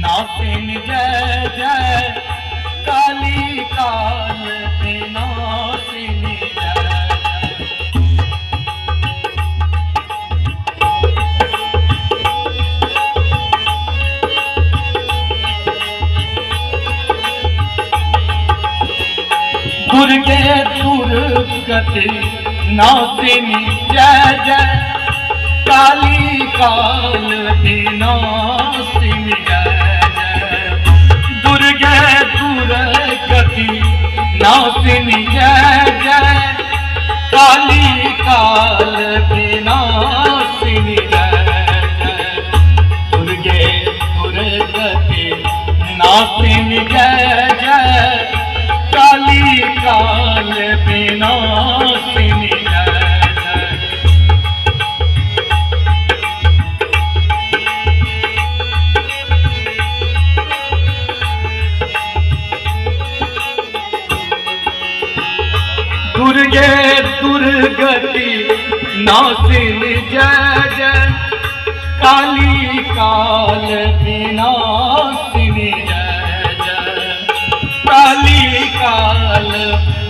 नासिनी जय जय काली काल विनाशिनी जय दुर्गे दुर्गति नासिनी जय जय काली काल विनाशिनी जय जय दुर्गे दुर्गति नासिनी जय जय काली काल विनाशिनी जय जय दुर्गे दुर्गति नासिनी जय जय काली काल विनाशिनी जय जय दुर्गे दुर्गति नासिनी जय जय काली काल विनाशिनी जय जय काली काल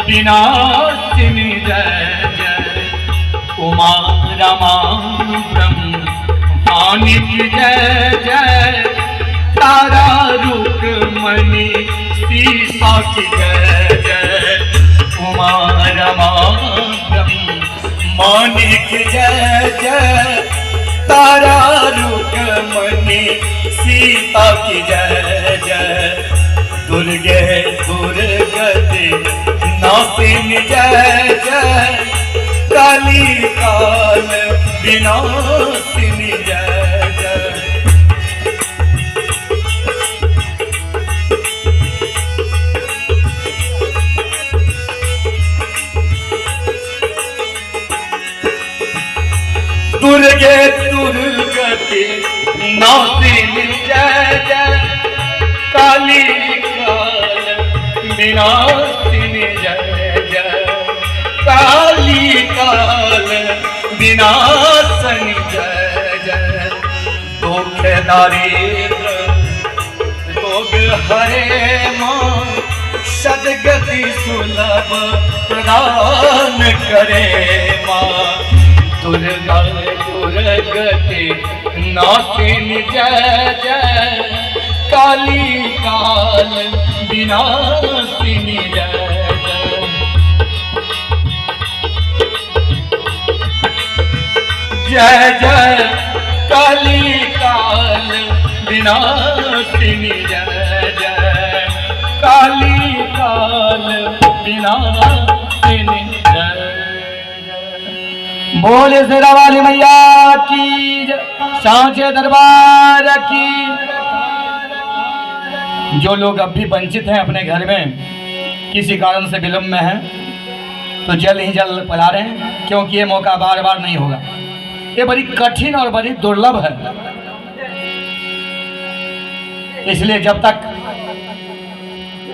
विनाशिनी जय जय उमा रमा ब्रह्मानी की जय जय तारा रुक्मणी सीता की जय जय उमा रमा ब्रह्मानी की जय जय तारा रुक्मणी सीता की जय जय दुर्गे दुर्गति नासिनी जय जय काली काल विनाशिनी जय जय दुर्गे दुर्गति नासिनी जय जय काली काल विनाशिनी जय जय काली काल विनाशिनी जय जय दुख दारिद्र रोग हरे मां सद्गति सुलभ प्रदान करे मां दुर्गा दुर्गति नासिनी जय जय काली काल विनाशिनी जय जय जय जय काली काल विनाशिनी जय जय काली काल विनाशिनी जय बोले शेरा वाली मैया की सांचे दरबार की। जो लोग अब भी वंचित हैं अपने घर में किसी कारण से विलंब में हैं तो जल्द ही जल्द पधारें क्योंकि ये मौका बार बार नहीं होगा। ये बड़ी कठिन और बड़ी दुर्लभ है, इसलिए जब तक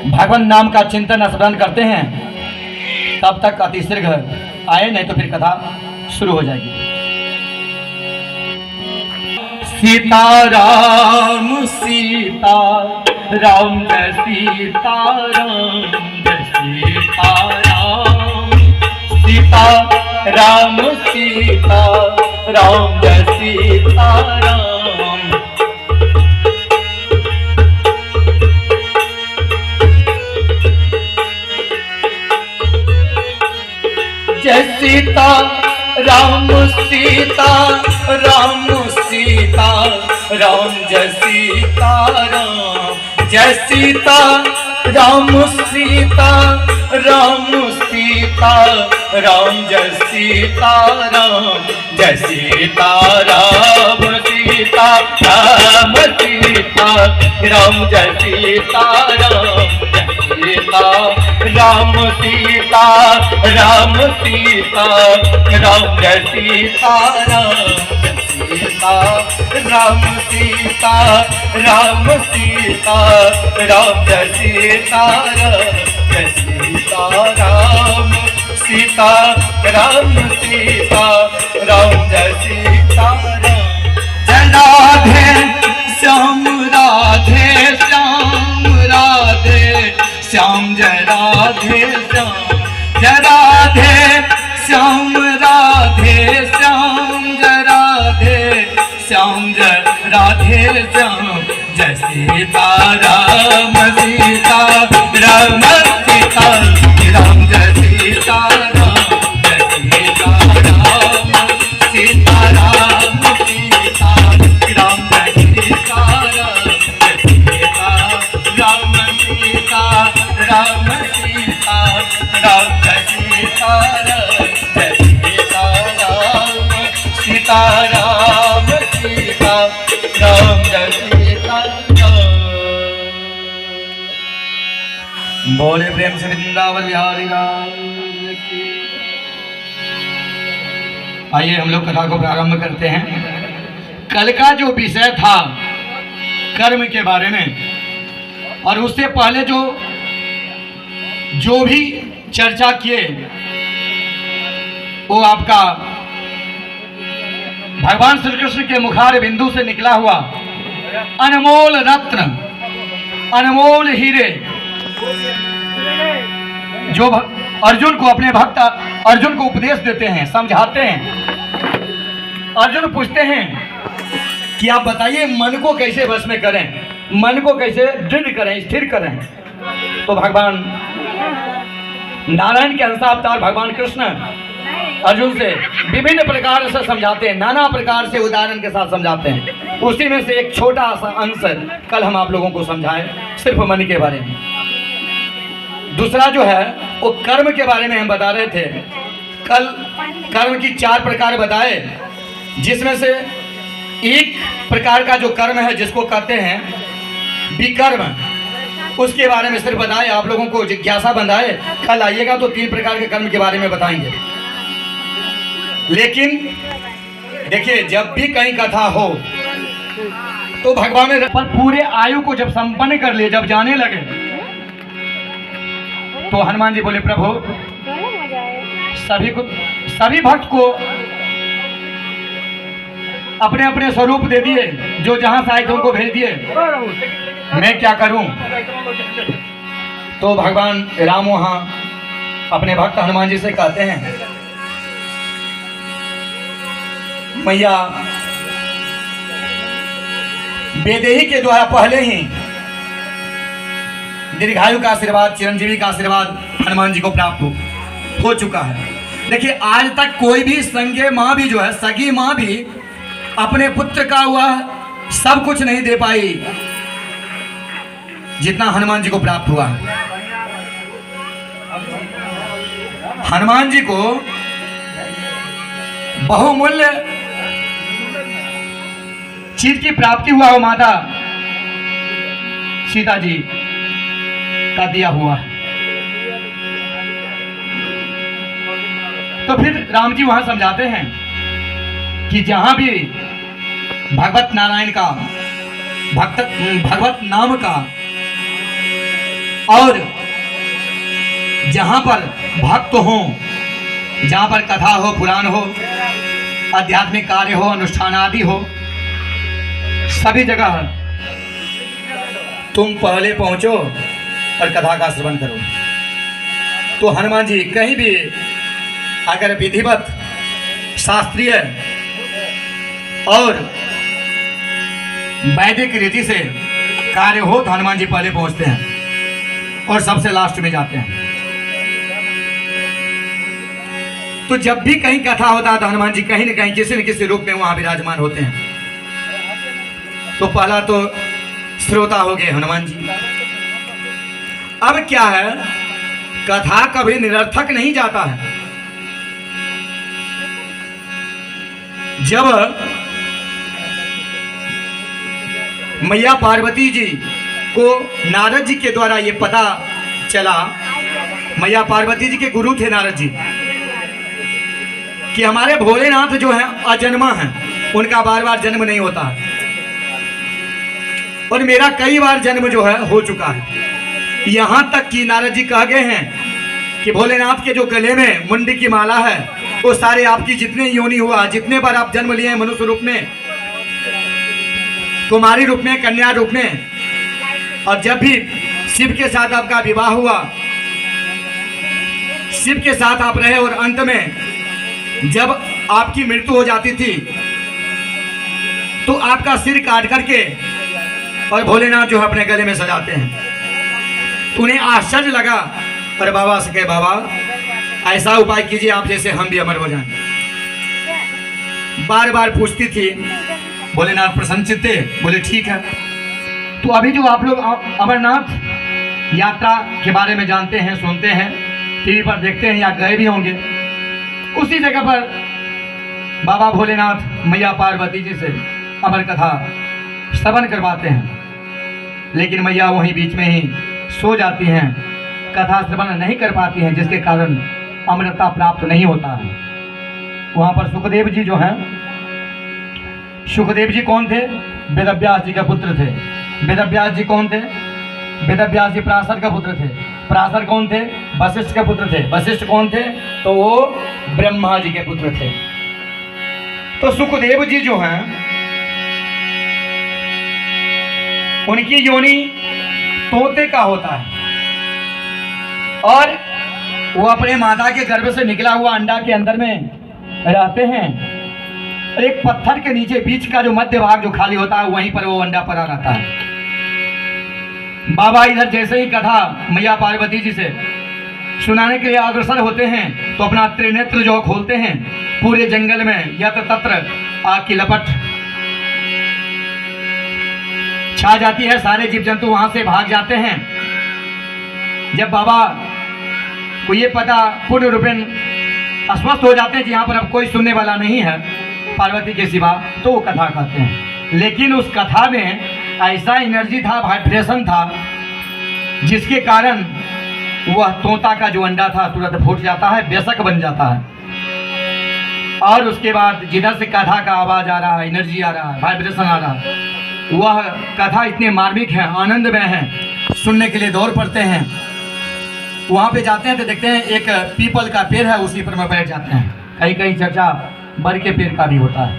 भगवान नाम का चिंतन स्मरण करते हैं तब तक अतिशीघ्र आए, नहीं तो फिर कथा शुरू हो जाएगी। सीता राम सीता राम जय सीता राम जय सीता राम सीता राम सीता राम जय सीता राम जय सीता राम सीता राम सीता राम जय सीता राम जय सीता राम सीता राम सीता राम जय सीता राम जय सीता राम सीता राम सीता राम जय सीता राम जय सीता राम सीता राम सीता राम जय सीता राम सीता राम सीता राम सीता राम जय सीता राम जय सीता राम सीता राम सीता राम जय सीताराम। जय राधे श्याम राधे श्याम राधे श्याम जय राधे श्याम। जय राधे श्याम राधे श्याम जय राधे श्याम जय राधे श्याम। जय सीताराम सीताराम सीताराम जय सीताराम। जय सीताराम सीताराम सीताराम जय सीताराम। जय सीताराम सीताराम सीताराम जय सीताराम। जय सीताराम सीताराम सीताराम जय सीताराम। बोले प्रेम से वृंदावन बिहारी लाल की। आइए हम लोग कथा को प्रारंभ करते हैं। कल का जो विषय था कर्म के बारे में, और उससे पहले जो भी चर्चा किए वो आपका भगवान श्री कृष्ण के मुखार बिंदु से निकला हुआ अनमोल रत्न, अनमोल हीरे, जो अर्जुन को, अपने भक्त अर्जुन को उपदेश देते हैं, समझाते हैं। अर्जुन पूछते हैं कि आप बताइए मन को कैसे वश में करें, मन को कैसे दृढ़ करें, स्थिर करें। तो भगवान नारायण के अंशावतार भगवान कृष्ण अर्जुन से विभिन्न प्रकार से समझाते हैं, नाना प्रकार से उदाहरण के साथ समझाते हैं। उसी में से एक छोटा सा अंश कल हम आप लोगों को समझाएं, सिर्फ मन के बारे में। दूसरा जो है वो कर्म के बारे में हम बता रहे थे। कल कर्म की 4 प्रकार बताए, जिसमें से एक प्रकार का जो कर्म है जिसको कहते हैं विकर्म, उसके बारे में सिर्फ बताए, आप लोगों को जिज्ञासा बनाए। कल आइएगा तो 3 प्रकार के कर्म के बारे में बताएंगे। लेकिन देखिए, जब भी कहीं कथा हो तो भगवान ने पर पूरे आयु को जब संपन्न कर लिए, जब जाने लगे, तो हनुमान जी बोले प्रभु सभी भक्त को अपने अपने स्वरूप दे दिए, जो जहां से आए थे उनको भेज दिए, मैं क्या करूं। तो भगवान राम वहां अपने भक्त हनुमान जी से कहते हैं, मैया वैदेही के द्वारा पहले ही दीर्घायु का आशीर्वाद, चिरंजीवी का आशीर्वाद हनुमान जी को प्राप्त हो चुका है। देखिए, आज तक कोई भी संज्ञे माँ भी जो है, सगी माँ भी अपने पुत्र का हुआ सब कुछ नहीं दे पाई जितना हनुमान जी को प्राप्त हुआ। हनुमान जी को बहुमूल्य चीज की प्राप्ति हुआ हो माता सीता जी का दिया हुआ। तो फिर राम जी वहां समझाते हैं कि जहां भी भगवत नारायण का, भगवत नाम का, और जहां पर भक्त हो, जहां पर कथा हो, पुराण हो, आध्यात्मिक कार्य हो, अनुष्ठान आदि हो, सभी जगह तुम पहले पहुंचो और कथा का श्रवण करो। तो हनुमान जी कहीं भी अगर विधिवत, शास्त्रीय और वैदिक रीति से कार्य हो तो हनुमान जी पहले पहुंचते हैं और सबसे लास्ट में जाते हैं। तो जब भी कहीं कथा होता है तो हनुमान जी कहीं न कहीं किसी न किसी रूप में वहां विराजमान होते हैं। तो पहला तो श्रोता हो गए हनुमान जी। अब क्या है, कथा कभी निरर्थक नहीं जाता है। जब मैया पार्वती जी को नारद जी के द्वारा ये पता चला, मैया पार्वती जी के गुरु थे नारद जी, कि हमारे भोलेनाथ जो है अजन्मा है, उनका बार बार जन्म नहीं होता है, और मेरा कई बार जन्म जो है हो चुका है। यहाँ तक कि नारद जी कह गए हैं कि भोलेनाथ के जो गले में मुंडी की माला है वो सारे आपकी जितने योनि हुआ, जितने बार आप जन्म लिए हैं, मनुष्य रूप में, कुमारी रूप में, कन्या रूप में, और जब भी शिव के साथ आपका विवाह हुआ, शिव के साथ आप रहे, और अंत में जब आपकी मृत्यु हो जाती थी तो आपका सिर काट करके और भोलेनाथ जो है अपने गले में सजाते हैं। तो उन्हें आश्चर्य लगा, पर बाबा से कहे, बाबा ऐसा उपाय कीजिए आप जैसे हम भी अमर हो जाएं। बार बार पूछती थी, भोलेनाथ प्रसन्नचित्त थे, बोले ठीक है। तो अभी जो आप लोग अमरनाथ यात्रा के बारे में जानते हैं, सुनते हैं, टीवी पर देखते हैं या गए भी होंगे, उसी जगह पर बाबा भोलेनाथ मैया पार्वती जी से अमर कथा श्रवण करवाते हैं। लेकिन मैया वहीं बीच में ही सो जाती हैं, कथा श्रवण नहीं कर पाती हैं, जिसके कारण अमरता प्राप्त नहीं होता है। वहाँ पर सुखदेव जी जो हैं, सुखदेव जी कौन थे? वेदव्यास जी के पुत्र थे। वेदव्यास जी कौन थे? वेदव्यास जी पराशर का पुत्र थे। पराशर कौन थे? वशिष्ठ के पुत्र थे। वशिष्ठ कौन थे? तो वो ब्रह्मा जी के पुत्र थे। तो सुखदेव जी जो हैं, उनकी योनि तोते का होता है, और वो अपने माता के गर्भ से निकला हुआ अंडा के अंदर में रहते हैं। और एक पत्थर के नीचे बीच का जो मध्य भाग जो खाली होता है, वहीं पर वो अंडा पड़ा रहता है। बाबा इधर जैसे ही कथा मैया पार्वती जी से सुनाने के लिए अग्रसर होते हैं, तो अपना त्रिनेत्र जो खोलते हैं, पूरे जंगल में यत्र तत्र आग की लपट छा जाती है। सारे जीव जंतु वहां से भाग जाते हैं। जब बाबा को ये पता पूर्ण रूपेण अस्वस्थ हो जाते हैं कि यहाँ पर अब कोई सुनने वाला नहीं है पार्वती के सिवा, तो वो कथा कहते हैं। लेकिन उस कथा में ऐसा एनर्जी था, वाइब्रेशन था, जिसके कारण वह तोता का जो अंडा था तुरंत फूट जाता है, बेशक बन जाता है। और उसके बाद जिधर से कथा का आवाज आ रहा है, एनर्जी आ रहा है, वाइब्रेशन आ रहा है, वह कथा इतने मार्मिक है, आनंदमय है, सुनने के लिए दौड़ पड़ते हैं। वहाँ पे जाते हैं तो देखते हैं एक पीपल का पेड़ है, उसी पर में बैठ जाते हैं। कहीं कहीं चर्चा बर के पेड़ का भी होता है,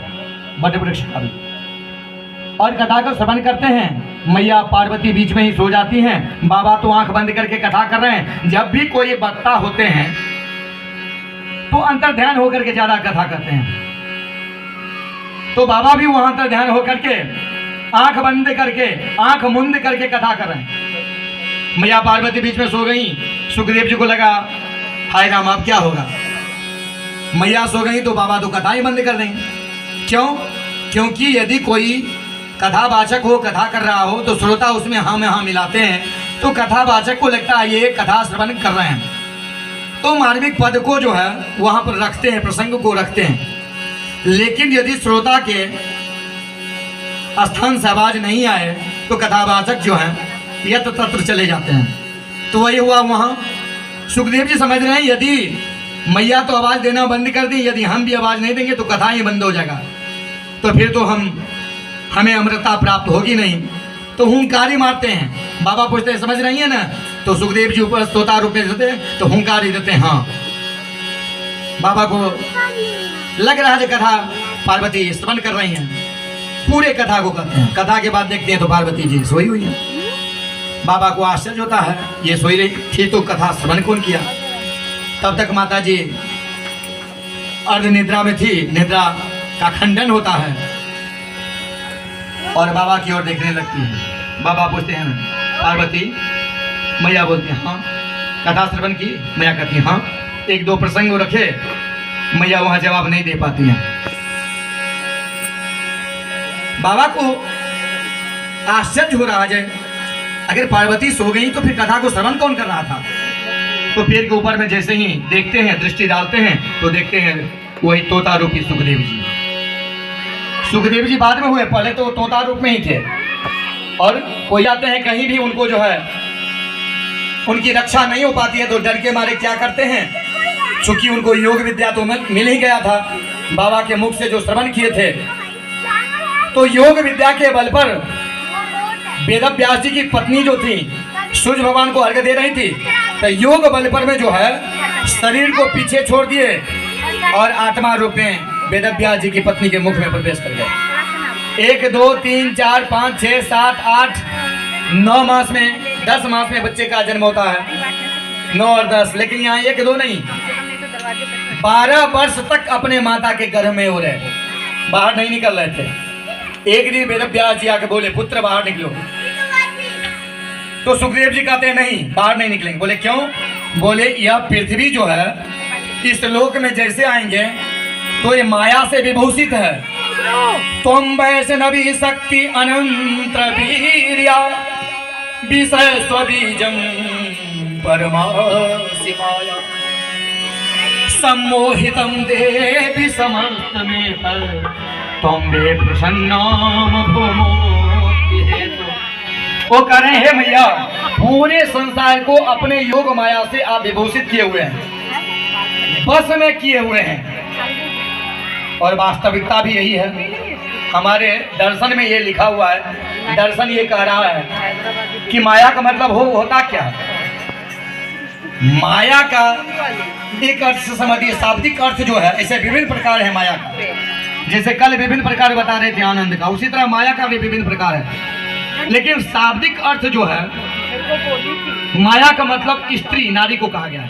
बट वृक्ष का भी। और कथा का श्रवण करते हैं। मैया पार्वती बीच में ही सो जाती हैं, बाबा तो आंख बंद करके कथा कर रहे हैं। जब भी कोई वक्ता होते हैं तो अंतर ध्यान होकर के ज्यादा कथा करते हैं। तो बाबा भी वहां अंतर ध्यान होकर के आंख बंद करके, आंख मुंद करके कथा कर रहे हैं। मैया पार्वती बीच में सो गई। सुखदेव जी को लगा, हाय राम अब क्या होगा। मैया सो गई तो बाबा तो कथा ही बंद कर देंगे। क्यों? क्योंकि यदि कोई कथावाचक हो, कथा कर रहा हो, तो श्रोता उसमें हाँ में हाँ मिलाते हैं, तो कथावाचक को लगता है ये कथा श्रवण कर रहे हैं, तो मार्मिक पद को जो है वहां पर रखते हैं, प्रसंग को रखते हैं। लेकिन यदि श्रोता के स्थान से आवाज नहीं आए तो कथावाचक जो है यत्र तत्र चले जाते हैं। तो वही हुआ वहां। सुखदेव जी समझ रहे हैं यदि मैया तो आवाज देना बंद कर दी, यदि हम भी आवाज नहीं देंगे तो कथा ही बंद हो जाएगा, तो फिर तो हमें अमृता प्राप्त होगी नहीं। तो हुंकार ही मारते हैं। बाबा पूछते हैं समझ रही है ना? तो सुखदेव जी ऊपर तोता रूप में देते हैं, तो हुंकार ही देते हैं। हाँ, बाबा को लग रहा है कथा पार्वती श्रवण कर रही हैं, पूरे कथा को कहते हैं। कथा के बाद देखते हैं तो पार्वती जी सोई हुई है। बाबा को आश्चर्य होता है, ये सोई रही थी तो कथा श्रवण कौन किया? तब तक माता जी अर्ध निद्रा में थी, निद्रा का खंडन होता है और बाबा की ओर देखने लगती है। बाबा पूछते हैं पार्वती, मैया बोलती है हाँ। कथा श्रवण की? मैया कहती है हाँ। एक दो प्रसंग रखे, मैया वहां जवाब नहीं दे पाती हैं। बाबा को आश्चर्य हो रहा है, अगर पार्वती सो गई तो फिर कथा को श्रवण कौन कर रहा था? तो पेड़ के ऊपर में जैसे ही देखते हैं, दृष्टि डालते हैं, तो देखते हैं वही तोता रूपी सुखदेव जी। सुखदेव जी बाद में हुए, पहले तो तोता रूप में ही थे। और कोई आते हैं कहीं भी, उनको जो है उनकी रक्षा नहीं हो पाती है, तो डर के मारे क्या करते हैं, चूंकि उनको योग विद्या तो मिल ही गया था बाबा के मुख से जो श्रवण किए थे, तो योग विद्या के बल पर वेदव्यास जी की पत्नी जो थी सूर्य भगवान को अर्घ्य दे रही थी, तो योग बल पर में जो है शरीर को पीछे छोड़ दिए और 8वां रूप में वेदव्यास जी की पत्नी के मुख में प्रवेश कर गए। 1 2 3 4 5 6 7 8 9 मास में 10 मास में बच्चे का जन्म होता है, 9 और 10। लेकिन यहाँ 1 2 नहीं, 12 वर्ष तक अपने माता के गर्भ में हो रहे, बाहर नहीं निकल रहे थे। एक दिन वेदव्यास जी आके बोले, पुत्र बाहर निकलो। तो सुखदेव जी कहते हैं नहीं, बाहर नहीं निकलेंगे। बोले क्यों? बोले यह पृथ्वी जो है इस लोक में जैसे आएंगे तो ये माया से विभूषित है। तुम वैष्णवी शक्ति अनंत वीर्या विषय स्वबीजम परमासि माया सम्मोहितम देवी समस्त में पर तुम वे प्रसन्नाम भूमो हेतु। वो कह रहे हैं मैया, पूरे संसार को अपने योग माया से आप विभूषित किए हुए हैं, बस में किए हुए हैं। और वास्तविकता भी यही है। हमारे दर्शन में ये लिखा हुआ है, दर्शन ये कह रहा है कि माया का मतलब होता क्या है। माया का एक अर्थ से समझिए, शाब्दिक अर्थ जो है, ऐसे विभिन्न प्रकार है माया का। जैसे कल विभिन्न प्रकार बता रहे थे आनंद का, उसी तरह माया का भी विभिन्न प्रकार है। लेकिन शाब्दिक अर्थ जो है, माया का मतलब स्त्री नारी को कहा गया है,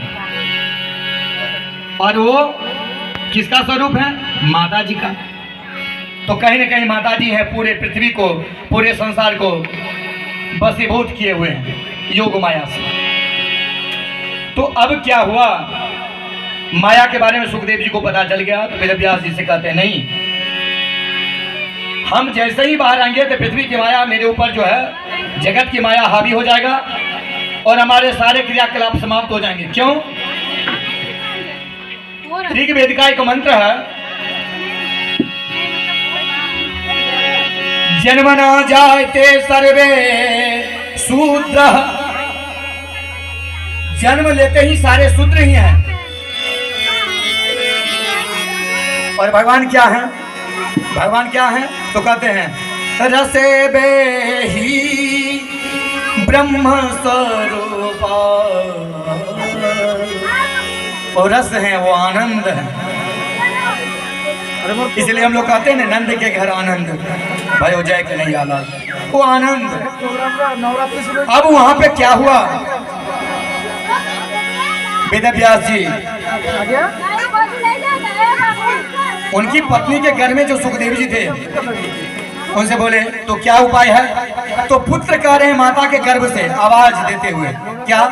और वो किसका स्वरूप है? माता जी का। तो कहीं न कहीं माता जी है पूरे पृथ्वी को, पूरे संसार को बसीभूत किए हुए हैं योग माया से। तो अब क्या हुआ, माया के बारे में सुखदेव जी को पता चल गया। तो वेदव्यास जी से कहते हैं नहीं, हम जैसे ही बाहर आएंगे तो पृथ्वी की माया मेरे ऊपर जो है, जगत की माया हावी हो जाएगा और हमारे सारे क्रियाकलाप समाप्त हो जाएंगे। क्यों? ऋग्वेद का एक मंत्र है, जन्मना जायते सर्वे शूद्र। जन्म लेते ही सारे शूद्र ही हैं। और भगवान क्या है? भगवान क्या है? तो कहते हैं रसे बेही ब्रह्म स्वरूपा। और रस है वो आनंद है, इसलिए हम लोग कहते हैं ना, नंद के घर आनंद भयो जय के नहीं आला, वो आनंद। अब वहां पे क्या हुआ, वेदव्यास जी उनकी पत्नी के घर में जो सुखदेव जी थे उनसे बोले तो क्या उपाय है? तो पुत्र कह रहे हैं माता के गर्भ से आवाज देते हुए, क्या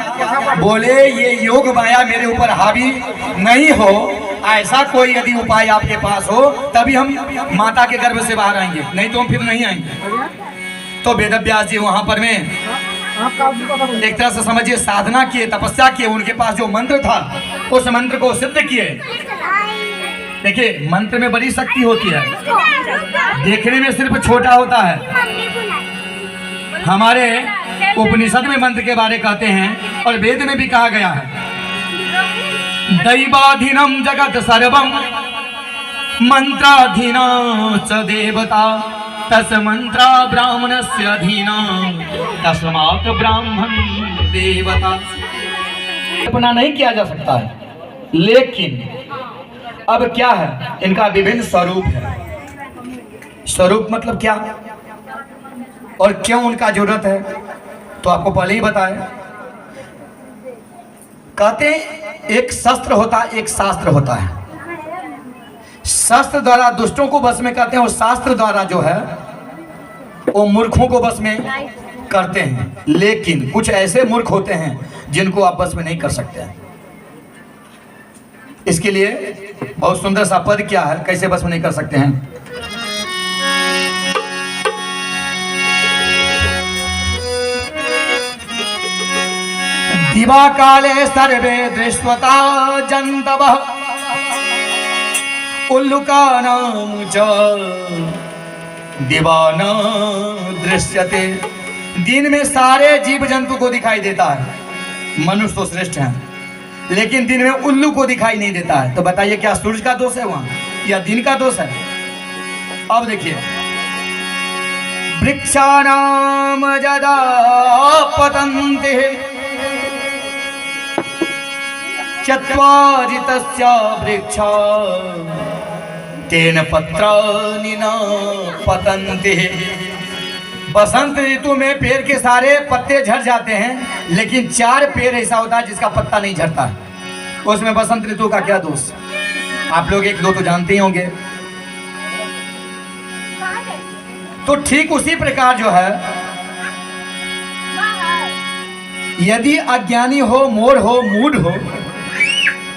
बोले? ये योग माया मेरे ऊपर हावी नहीं हो, ऐसा कोई यदि उपाय आपके पास हो तभी हम माता के गर्भ से बाहर आएंगे, नहीं तो हम फिर नहीं आएंगे। तो वेदव्यास जी वहां पर में एक तरह से समझिए साधना किए, तपस्या किए, उनके पास जो मंत्र था उस मंत्र को सिद्ध किए। देखिए मंत्र में बड़ी शक्ति होती है, देखने में सिर्फ छोटा होता है। हमारे उपनिषद में मंत्र के बारे कहते हैं और वेद में भी कहा गया है, दैवाधीनम जगत सर्वम मंत्राधीना च देवता तस मंत्रा ब्राह्मणस्य अधीना तस्मात् ब्राह्मण देवता। कल्पना नहीं किया जा सकता है, लेकिन अब क्या है, इनका विभिन्न स्वरूप है। स्वरूप मतलब क्या और क्यों उनका जरूरत है, तो आपको पहले ही बताया। कहते हैं एक शस्त्र होता है, एक शास्त्र होता है। शस्त्र द्वारा दुष्टों को बस में करते हैं और शास्त्र द्वारा जो है वो मूर्खों को बस में करते हैं। लेकिन कुछ ऐसे मूर्ख होते हैं जिनको आप बस में नहीं कर सकते हैं। इसके लिए बहुत सुंदर सा पद क्या है, कैसे बस में नहीं कर सकते हैं। दिवा काले सर्वे दृष्टवता जन्तवः उल्लुकानां च दिवा न दृश्यते। दिन में सारे जीव जंतु को दिखाई देता है, मनुष्य तो श्रेष्ठ है, लेकिन दिन में उल्लू को दिखाई नहीं देता है। तो बताइए क्या सूरज का दोष है वहां या दिन का दोष है? अब देखिए, वृक्षाणाम यदा पतन्ते चत्वारि तस्य वृक्षा तेन पत्राणि न पतन्ति। बसंत ऋतु में पेड़ के सारे पत्ते झड़ जाते हैं, लेकिन 4 पेड़ ऐसा होता है जिसका पत्ता नहीं झड़ता। उसमें बसंत ऋतु का क्या दोष? आप लोग 1-2 तो जानते ही होंगे। तो ठीक उसी प्रकार जो है, यदि अज्ञानी हो, मोड़ हो, मूड हो,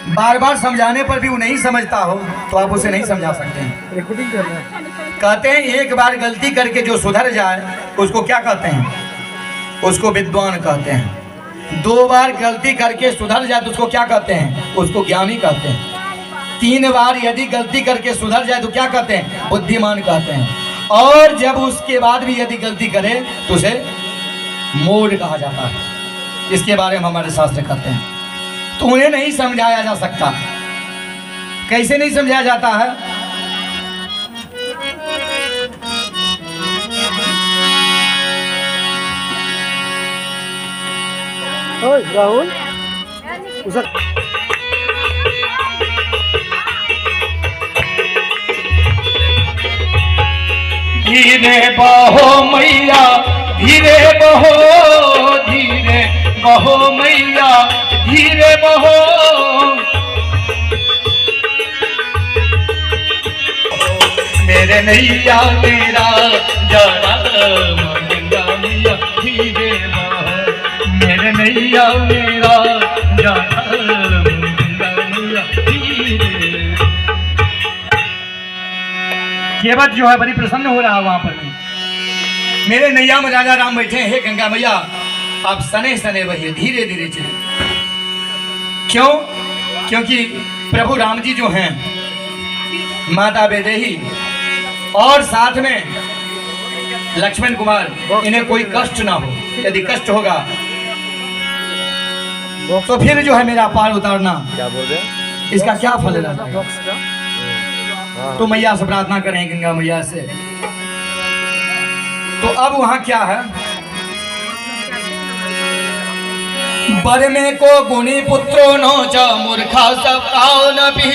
बार बार समझाने पर भी वो नहीं समझता हो, तो आप उसे नहीं समझा सकते हैं। रिकॉर्डिंग कर रहे हैं। कहते हैं एक बार गलती करके जो सुधर जाए उसको क्या कहते हैं? उसको विद्वान कहते हैं। 2 बार गलती करके सुधर जाए तो उसको क्या कहते हैं? उसको ज्ञानी कहते हैं। 3 बार यदि गलती करके सुधर जाए तो क्या कहते हैं? बुद्धिमान कहते हैं। और जब उसके बाद भी यदि गलती करे तो उसे मूढ़ कहा जाता है। इसके बारे में हमारे शास्त्र कहते हैं। तो उन्हें नहीं समझाया जा सकता। कैसे नहीं समझाया जाता है? ओए राहुल उसे धीरे बहो मैया, धीरे बहो, धीरे बहो मैया, धीरे बहो। मेरे नैया तेरा जरा मंगा मैया, धीरे बहो। मेरे नैया मेरा जरा मंगा मैया, धीरे। केवट जो है बड़ी प्रसन्न हो रहा है वहां पर। मेरे नैया में राजा राम बैठे हैं। हे गंगा मैया, आप सने सने बहिए, धीरे धीरे चले। क्यों? क्योंकि प्रभु राम जी जो हैं, माता वैदेही और साथ में लक्ष्मण कुमार, इन्हें कोई कष्ट ना हो। यदि कष्ट होगा तो फिर जो है मेरा पार उतारना, क्या बोल रहे हैं? इसका क्या फल रहता है? तो मैया से प्रार्थना करें, गंगा मैया से। तो अब वहां क्या है? बर में को गुणी पुत्रो नो च मूर्खा सप्ताओ न भी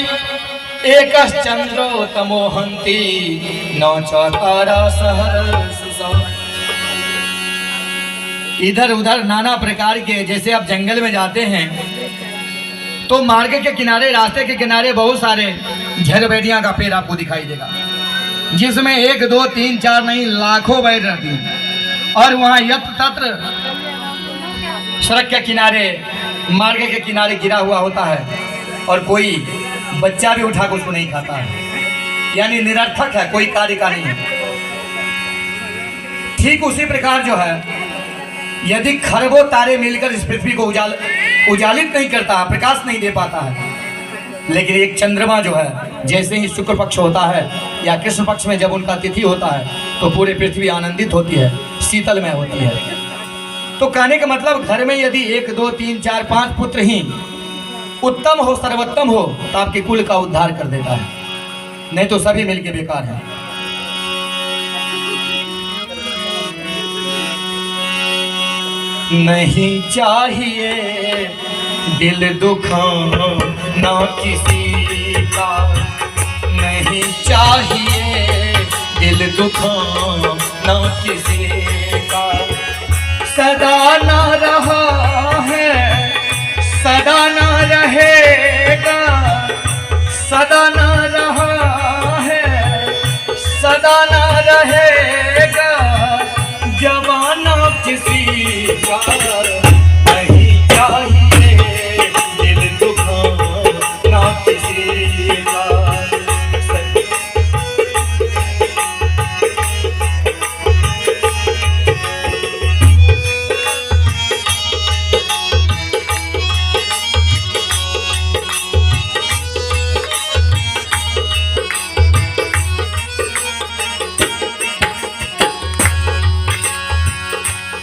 एक चंद्रो तमोहंती नो च तारा सहर्ष। इधर उधर नाना प्रकार के, जैसे आप जंगल में जाते हैं तो मार्ग के किनारे, रास्ते के किनारे बहुत सारे झरबेटियां का पेड़ आपको दिखाई देगा, जिसमें 1, 2, 3, 4 नहीं लाखों बैल रहती हैं। और वहाँ यत्र तत्र सड़क के किनारे, मार्ग के किनारे गिरा हुआ होता है, और कोई बच्चा भी उठा कर उसको नहीं खाता है। यानी निरर्थक है, कोई कार्य का नहीं है। ठीक उसी प्रकार जो है, यदि खरबों तारे मिलकर इस पृथ्वी को उजालित नहीं करता, प्रकाश नहीं दे पाता है, लेकिन एक चंद्रमा जो है, जैसे ही शुक्ल पक्ष होता है या कृष्ण पक्ष में जब उनका तिथि होता है तो पूरी पृथ्वी आनंदित होती है, शीतलमय होती है। तो कहने का मतलब, घर में यदि 1, 2, 3, 4, 5 पुत्र ही उत्तम हो, सर्वोत्तम हो, तो आपके कुल का उद्धार कर देता है, नहीं तो सभी मिलके बेकार है। नहीं चाहिए दिल दुखाना किसी का, नहीं चाहिए दिल दुखाना किसी का। सदा ना रहा है, सदा ना रहेगा, सदा ना रहा है, सदा ना रहेगा जवाना किसी का। नहीं चाहिए दिल दुखाना किसी का।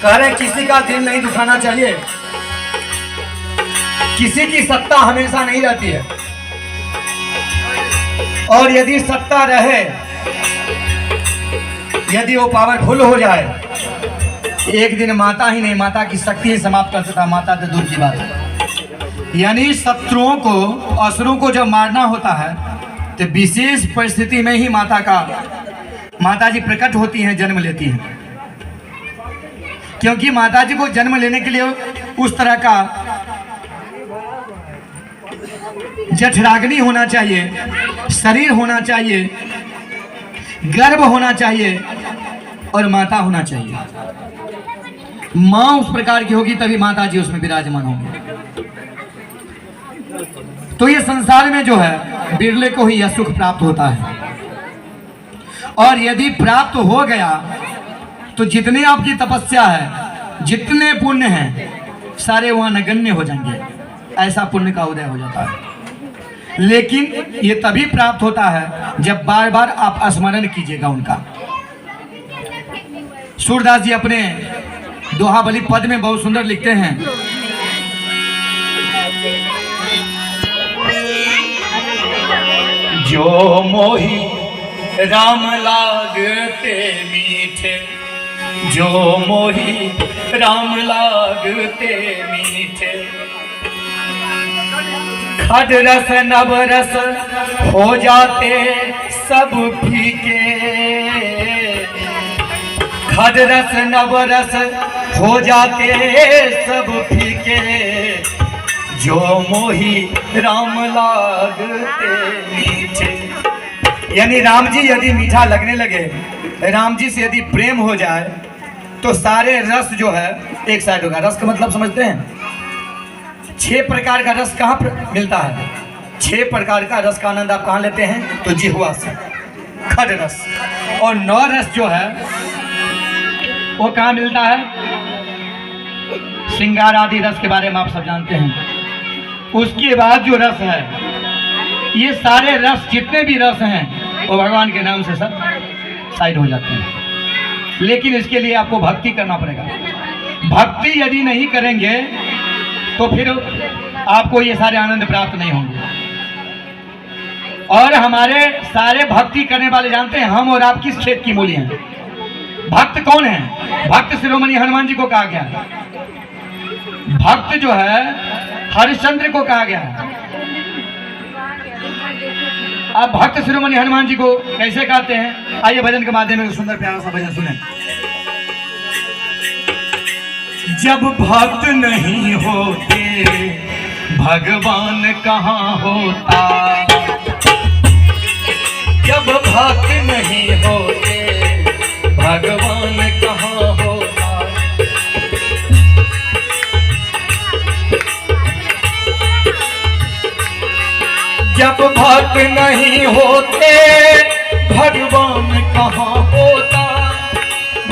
कह रहे किसी का दिल नहीं दुखाना चाहिए। किसी की सत्ता हमेशा नहीं रहती है, और यदि सत्ता रहे, यदि वो पावरफुल हो जाए, एक दिन माता ही नहीं, माता की शक्ति ही समाप्त कर सकता। माता तो दूर की बात है। यानी शत्रुओं को, असुरों को जब मारना होता है तो विशेष परिस्थिति में ही माता जी प्रकट होती हैं, जन्म लेती हैं। क्योंकि माता जी को जन्म लेने के लिए उस तरह का जठराग्नि होना चाहिए, शरीर होना चाहिए, गर्भ होना चाहिए और माता होना चाहिए। माँ उस प्रकार की होगी तभी माता जी उसमें विराजमान होंगी। तो ये संसार में जो है बिरले को ही यह सुख प्राप्त होता है, और यदि प्राप्त हो गया तो जितने आपकी तपस्या है, जितने पुण्य हैं, सारे वहां नगण्य हो जाएंगे। ऐसा पुण्य का उदय हो जाता है। लेकिन ये तभी प्राप्त होता है जब बार बार आप स्मरण कीजिएगा उनका। सूरदास जी अपने दोहाबली पद में बहुत सुंदर लिखते हैं, जो मोही राम लागते मीठे, जो मोही राम लागते मीठे, खड रस नव रस हो जाते सब फीके, खड रस नव रस हो जाते सब फीके, जो मोही राम लागते मीठे। यानी राम जी यदि मीठा लगने लगे, राम जी से यदि प्रेम हो जाए तो सारे रस जो है एक साइड होगा। रस का मतलब समझते हैं? 6 प्रकार का रस कहाँ पर मिलता है? 6 प्रकार का रस का आनंद आप कहाँ लेते हैं? तो जिह्वा से, खड रस। और 9 रस जो है वो कहाँ मिलता है? श्रृंगार आदि रस के बारे में आप सब जानते हैं। उसके बाद जो रस है, ये सारे रस, जितने भी रस हैं वो भगवान के नाम से सब साइड हो जाते हैं। लेकिन इसके लिए आपको भक्ति करना पड़ेगा। भक्ति यदि नहीं करेंगे तो फिर आपको ये सारे आनंद प्राप्त नहीं होंगे। और हमारे सारे भक्ति करने वाले जानते हैं हम और आप किस क्षेत्र की मूली हैं? भक्त कौन है? भक्त शिरोमणि हनुमान जी को कहा गया है। भक्त जो है हरिश्चंद्र को कहा गया है। अब भक्त शिरोमणि हनुमान जी को कैसे कहते हैं? आइए भजन के माध्यम में सुंदर प्यारा सा भजन सुने। जब भक्त नहीं होते भगवान कहाँ होता, जब भक्त नहीं होते भगवान कहाँ होता, जब भक्त नहीं होते भगवान कहाँ होता,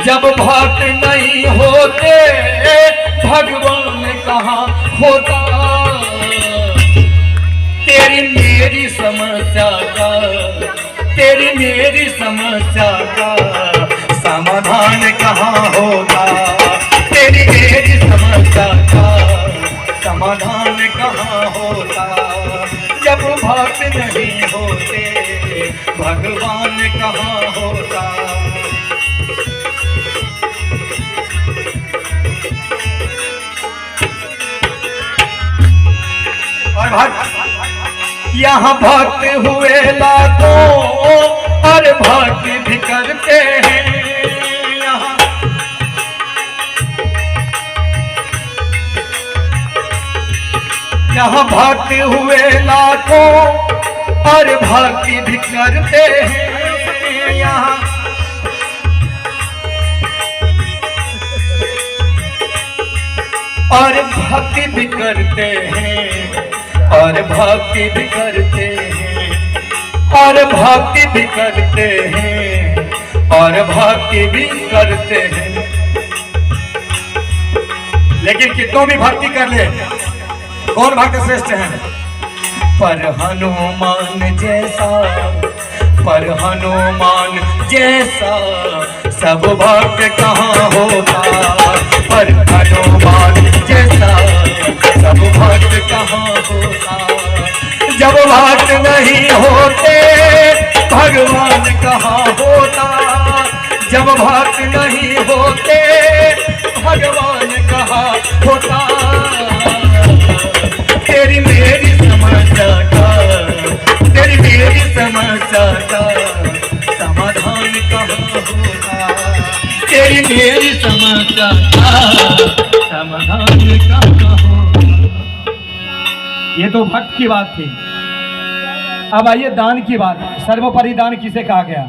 जब भक्त नहीं होते भगवान कहाँ होता। तेरी मेरी समस्या का, तेरी मेरी समस्या का समाधान कहाँ होगा? तेरी मेरी समस्या का समाधान कहाँ होता? जब भक्त नहीं होते भगवान कहाँ होता। और भक्त यहाँ भक्त हुए लाखों और भक्ति भी करते हैं। यहाँ भक्त हुए लाखों और भक्ति भी करते हैं। यहाँ और भक्ति भी करते हैं, और भक्ति भी करते हैं, और भक्ति भी करते हैं, और भक्ति भी करते हैं। लेकिन कितनों भी भक्ति कर ले, कौन भक्त श्रेष्ठ है? पर हनुमान जैसा, पर हनुमान जैसा सब भक्त कहाँ होता। पर हनुमान जैसा सब भक्त कहाँ होता। जब भक्त नहीं होते भगवान कहाँ होता। जब भक्त नहीं होते भगवान कहाँ होता। तेरी मेरी समस्या का, तेरी मेरी समस्या का समाधान कहाँ होगा, तेरी मेरी समस्या का समाधान कहाँ होगा। ये तो भक्त की बात थी। अब आइए दान की बात। सर्वोपरि दान किसे कहा गया?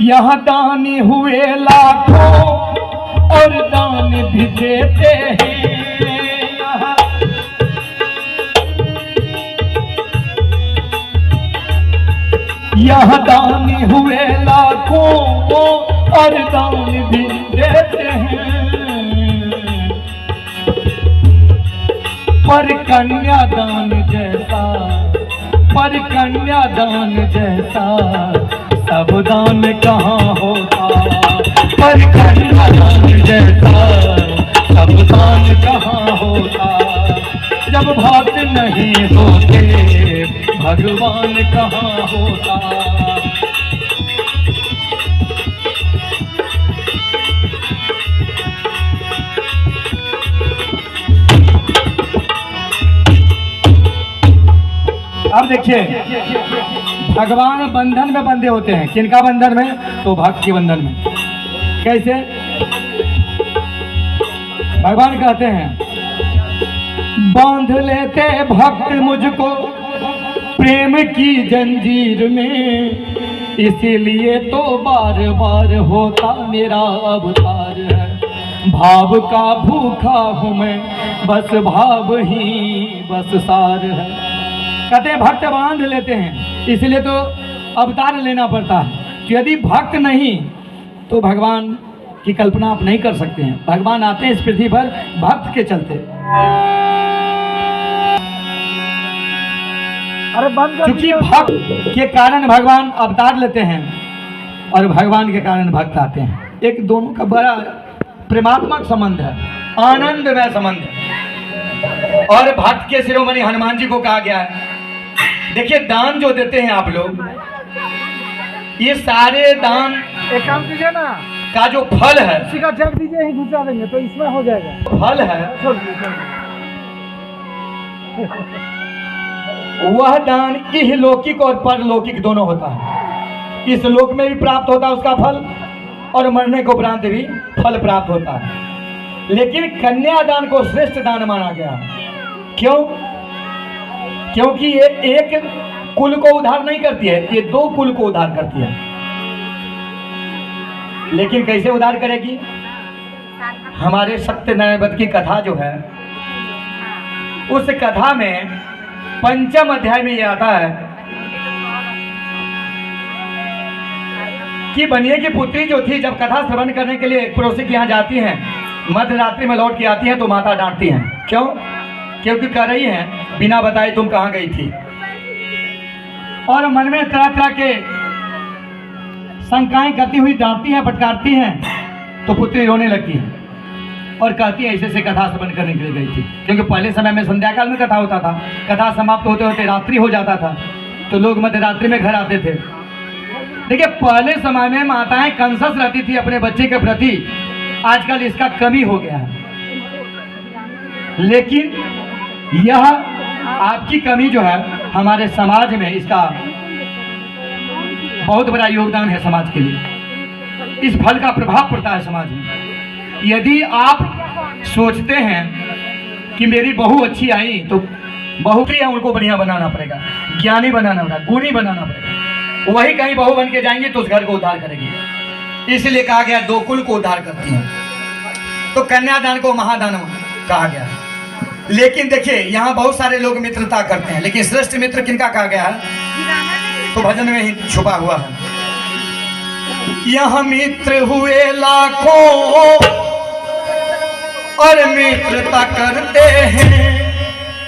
यहाँ दानी हुए लाखों और दान भी देते हैं। यहाँ दानी हुए लाखों और दान भी देते हैं, पर कन्यादान जैसा, पर कन्यादान जैसा सब दान कहाँ होता, पर कन्यादान जैसा सब दान कहाँ होता। जब भक्त नहीं होते भगवान कहाँ होता। अब देखिए, भगवान बंधन में बंधे होते हैं। किनका बंधन में? तो भक्त के बंधन में। कैसे? भगवान कहते हैं, बांध लेते भक्त मुझको प्रेम की जंजीर में, इसीलिए तो बार बार होता मेरा अवतार है। भाव का भूखा हूँ मैं, बस भाव ही बस सार है। कहते हैं भक्त बांध लेते हैं, इसलिए तो अवतार लेना पड़ता है। कि यदि भक्त नहीं तो भगवान की कल्पना आप नहीं कर सकते हैं। भगवान आते हैं इस पृथ्वी पर भक्त के चलते। क्योंकि भक्त के कारण भगवान अवतार लेते हैं और भगवान के कारण भक्त आते हैं। एक दोनों का बड़ा प्रेमात्मक संबंध है, आनंदमय संबंध है। और भक्त के शिरोमणि हनुमान जी को कहा गया है, देखिए दान जो देते हैं आप लोग, ये सारे दान एक काम कीजिए ना, का जो फल है, इसी का जग दीजिए, ही घुसा देंगे तो इसमें हो जाएगा। फल है छोड़ दीजिए। वह दान इहलौकिक और परलौकिक दोनों होता है। इस लोक में भी प्राप्त होता है उसका फल, और मरने को उपरांत भी फल प्राप्त होता है। लेकिन कन्यादान को श्रेष्ठ दान माना गया। क्यों? क्योंकि ये एक कुल को उद्धार नहीं करती है, ये दो कुल को उद्धार करती है। लेकिन कैसे उद्धार करेगी? हमारे सत्यनारायण व्रत की कथा जो है, उस कथा में 5वें अध्याय में ये आता है कि बनिए की पुत्री जो थी, जब कथा श्रवण करने के लिए एक पड़ोसी के यहाँ जाती हैं, मध्य रात्रि में लौट के आती हैं तो माता डांटती हैं। क्यों? क्योंकि कह रही हैं बिना बताए तुम कहाँ गई थी। और मन में तरह तरह के शंकाएं करती हुई डांटती हैं, फटकारती हैं। तो पुत्री रोने लगती है और कहती है ऐसे से कथा श्रवण करने के लिए गई थी। क्योंकि पहले समय में संध्या काल में कथा होता था, कथा समाप्त होते होते रात्रि हो जाता था, तो लोग मध्य रात्रि में घर आते थे। देखिए पहले समय में माताएं कंसस रहती थी अपने बच्चे के प्रति, आजकल इसका कमी हो गया है। लेकिन यह आपकी कमी जो है हमारे समाज में, इसका बहुत बड़ा योगदान है समाज के लिए। इस फल का प्रभाव पड़ता है समाज में। यदि आप सोचते हैं कि मेरी बहू अच्छी आई तो बहू की उनको बढ़िया बनाना पड़ेगा, ज्ञानी बनाना पड़ेगा, गुणी बनाना पड़ेगा, वही कहीं बहू बन के जाएंगे तो उस घर को उद्धार करेगी। इसलिए कहा गया दो कुल को उद्धार करती है। तो कन्यादान को महादान कहा गया। लेकिन देखिए यहाँ बहुत सारे लोग मित्रता करते हैं, लेकिन श्रेष्ठ मित्र किनका कहा गया है? तो भजन में ही छुपा हुआ है। यह मित्र हुए लाखों और मित्रता करते हैं।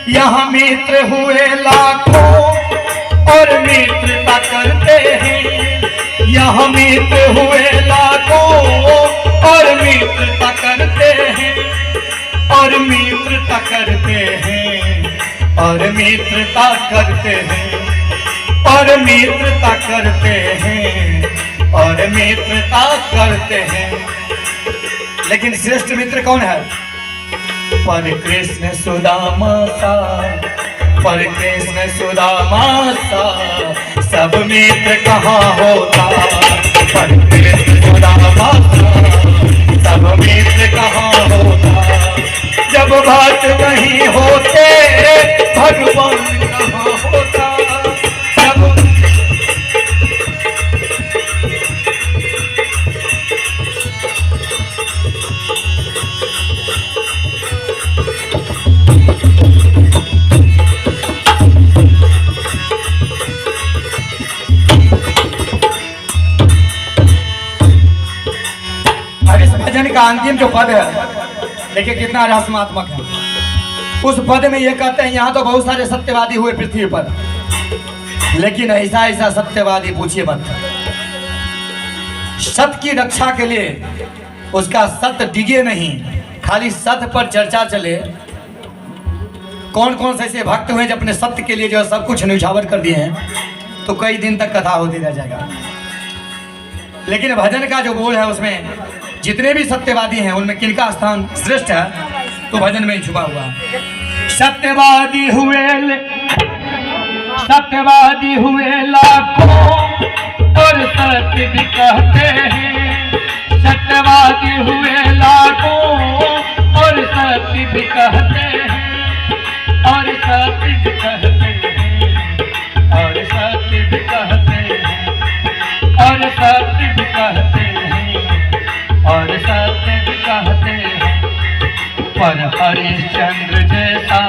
यह मित्र हुए लाखों और मित्रता करते हैं। यह मित्र हुए लाखों और मित्रता करते हैं, और मित्रता करते हैं, और मित्रता करते हैं, और मित्रता करते हैं, और मित्रता करते हैं। लेकिन श्रेष्ठ मित्र कौन है? पर कृष्ण सुदामा सा, पर कृष्ण सुदामा सा सब मित्र कहाँ होता। पर कृष्ण सुदामा सा सब मित्र कहाँ होता। जब भक्त नहीं होते भगवान कहाँ होता। भजन का अंतिम जो पद है देखिए कितना रहस्यात्मक है। उस पद में ये कहते हैं यहाँ तो बहुत सारे सत्यवादी हुए पृथ्वी पर, लेकिन ऐसा ऐसा सत्यवादी पूछिए मत। सत्य की रक्षा के लिए उसका सत्य डिगे नहीं, खाली सत्य पर चर्चा चले। कौन कौन से ऐसे भक्त हुए जो अपने सत्य के लिए जो है सब कुछ न्यौछावर कर दिए हैं, तो कई दिन तक कथा होती रह जाएगा। लेकिन भजन का जो बोल है उसमें जितने भी सत्यवादी हैं उनमें किनका स्थान श्रेष्ठ है, तो भजन में ही छुपा हुआ है। सत्यवादी हुए लाखों और सत्य भी कहते हैं। सत्यवादी हुए लाखों और सत्य भी कहते हैं, और सत्य भी कहते हैं, और सत्य भी कहते हैं, और सत्य भी कहते हैं, और सत्य भी कहते हैं। पर हरिश्चंद्र जैसा,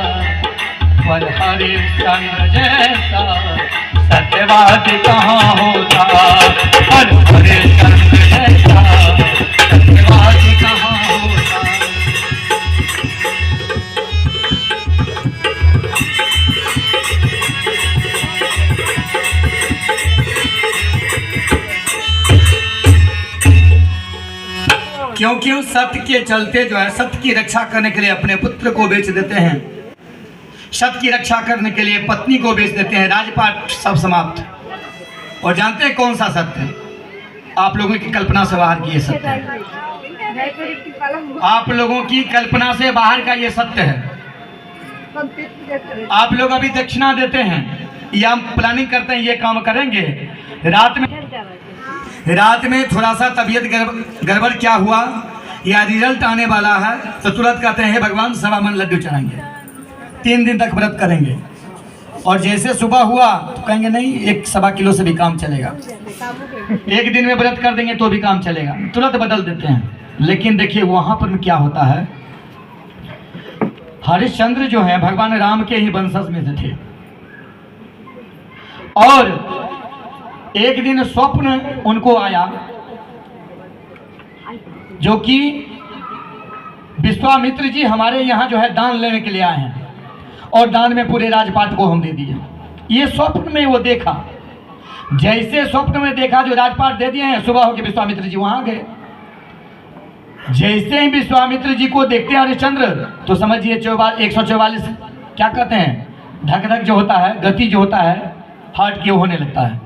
पर हरिश्चंद्र जैसा सत्यवादी कहाँ होता। पर हरिश्चंद्र जैसा सत्यवादी कहाँ होता। क्योंकि उस सत्य के चलते जो है सत्य की रक्षा करने के लिए अपने पुत्र को बेच देते हैं, सत्य की रक्षा करने के लिए पत्नी को बेच देते हैं, राजपाट सब समाप्त। और जानते हैं कौन सा सत्य है? आप लोगों की कल्पना से बाहर की ये सत्य है। आप लोगों की कल्पना से बाहर का ये सत्य है। आप लोग अभी दक्षिणा देते हैं या हम प्लानिंग करते हैं ये काम करेंगे, रात में थोड़ा सा तबीयत गड़बड़ क्या हुआ या रिजल्ट आने वाला है तो तुरंत कहते हैं भगवान 1.25 मन लड्डू चढ़ाएंगे, 3 दिन तक व्रत करेंगे। और जैसे सुबह हुआ तो कहेंगे नहीं 1.25 किलो से भी काम चलेगा, 1 दिन में व्रत कर देंगे तो भी काम चलेगा, तुरंत बदल देते हैं। लेकिन देखिए वहां पर क्या होता है, हरिश्चंद्र जो है भगवान राम के ही वंशज में से थे। और एक दिन स्वप्न उनको आया जो कि विश्वामित्र जी हमारे यहाँ जो है दान लेने के लिए आए हैं और दान में पूरे राजपाट को हम दे दिए। ये स्वप्न में वो देखा, जैसे स्वप्न में देखा जो राजपाट दे दिए हैं, सुबह होकर विश्वामित्र जी वहां गए। जैसे ही विश्वामित्र जी को देखते हैं हरिश्चंद्र तो समझिए 144 क्या कहते हैं, धक धक जो होता है, गति जो होता है हार्ट की होने लगता है।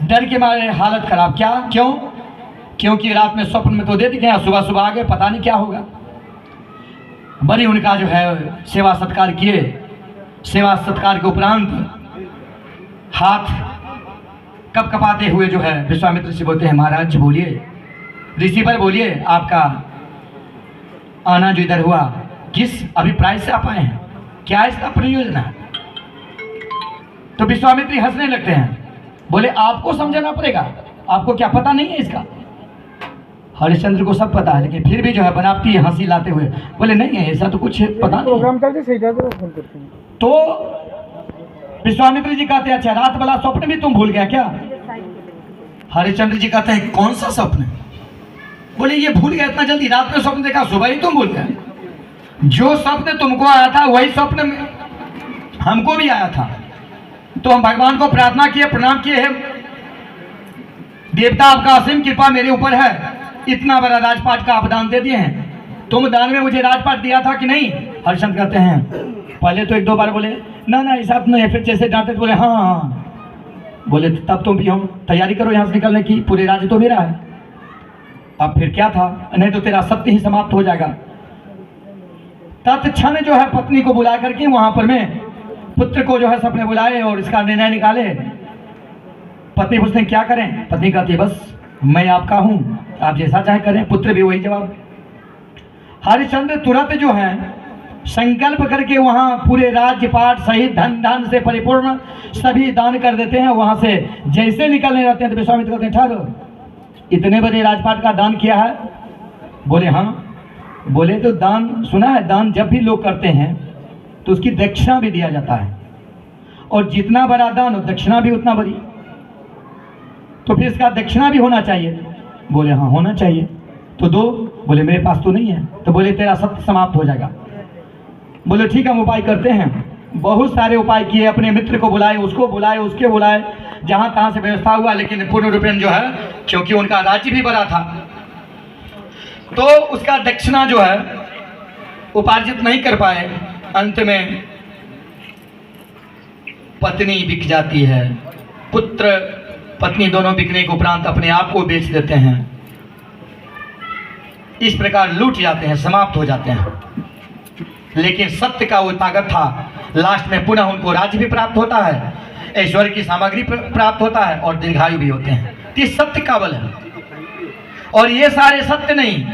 डर के मारे हालत खराब। क्या क्यों? क्योंकि रात में स्वप्न में तो दे दिए, सुबह सुबह आ गए, पता नहीं क्या होगा। बड़ी उनका जो है सेवा सत्कार किए। सेवा सत्कार के उपरांत हाथ कप कपाते हुए जो है विश्वामित्र से बोलते हैं महाराज बोलिए, ऋषि पर बोलिए आपका आना जो इधर हुआ किस अभिप्राय से आप आए हैं, क्या इसका प्रयोजन है? तो विश्वामित्र हंसने लगते हैं, बोले आपको समझाना पड़ेगा, आपको क्या पता नहीं है इसका? हरिश्चंद्र को सब पता है, लेकिन फिर भी जो है बनावटी हंसी लाते हुए बोले नहीं है ऐसा तो कुछ पता नहीं। तो विश्वामित्र जी कहते हैं अच्छा रात वाला स्वप्न भी तुम भूल गया क्या? हरिश्चंद्र जी कहते हैं कौन सा स्वप्न? बोले ये भूल गया इतना जल्दी, रात में स्वप्न देखा सुबह ही तुम भूल गए। जो स्वप्न तुमको आया था वही स्वप्न हमको भी आया था। तो हम भगवान को प्रार्थना किए, प्रणाम किए हैं, देवता आपका असीम कृपा मेरे ऊपर है, इतना बड़ा राजपाट का आप दान दे दिए हैं, तुम दान में मुझे राजपाट दिया था कि नहीं? हरिश्चंद्र कहते हैं पहले तो 1-2 बार बोले ना ना ऐसा नहीं, फिर जैसे डांटे तो बोले हाँ हाँ। बोले तब तुम भी हम तैयारी करो यहाँ से निकलने की, पूरे राज्य तो मेरा है। अब फिर क्या था, नहीं तो तेरा सत्य ही समाप्त हो जाएगा। तत्क्षण जो है पत्नी को बुला करके वहां पर में पुत्र को जो है सबने बुलाए और इसका निर्णय निकाले। पत्नी पूछते हैं क्या करें? पत्नी कहती है बस मैं आपका हूं, आप जैसा चाहे करें। पुत्र भी वही जवाब। हरिश्चंद्र तुरंत जो है संकल्प करके वहां पूरे राज्यपाट सहित धन धान से परिपूर्ण सभी दान कर देते हैं। वहां से जैसे निकलने रहते हैं तो विश्वामित्र कहते हैं ठहरो, इतने बड़े राजपाट का दान किया है? बोले हाँ। बोले तो दान सुना है, दान जब भी लोग करते हैं तो उसकी दक्षिणा भी दिया जाता है, और जितना बड़ा दान दक्षिणा भी उतना बड़ी, तो फिर इसका दक्षिणा भी होना चाहिए। बोले हाँ होना चाहिए। तो दो। बोले मेरे पास तो नहीं है। तो बोले तेरा सत्य समाप्त हो जाएगा। बोले ठीक है हम उपाय करते हैं। बहुत सारे उपाय किए, अपने मित्र को बुलाए, उसको बुलाए, उसके बुलाए, जहां तहां से व्यवस्था हुआ, लेकिन पूर्ण रूपेण जो है क्योंकि उनका राज्य भी बड़ा था तो उसका दक्षिणा जो है उपार्जित नहीं कर पाए। अंत में पत्नी बिक जाती है, पुत्र पत्नी दोनों बिकने के उपरांत अपने आप को बेच देते हैं। इस प्रकार लूट जाते हैं, समाप्त हो जाते हैं। लेकिन सत्य का वो ताकत था, लास्ट में पुनः उनको राज्य भी प्राप्त होता है, ऐश्वर्य की सामग्री प्राप्त होता है और दीर्घायु भी होते हैं। तो सत्य का बल है। और ये सारे सत्य नहीं,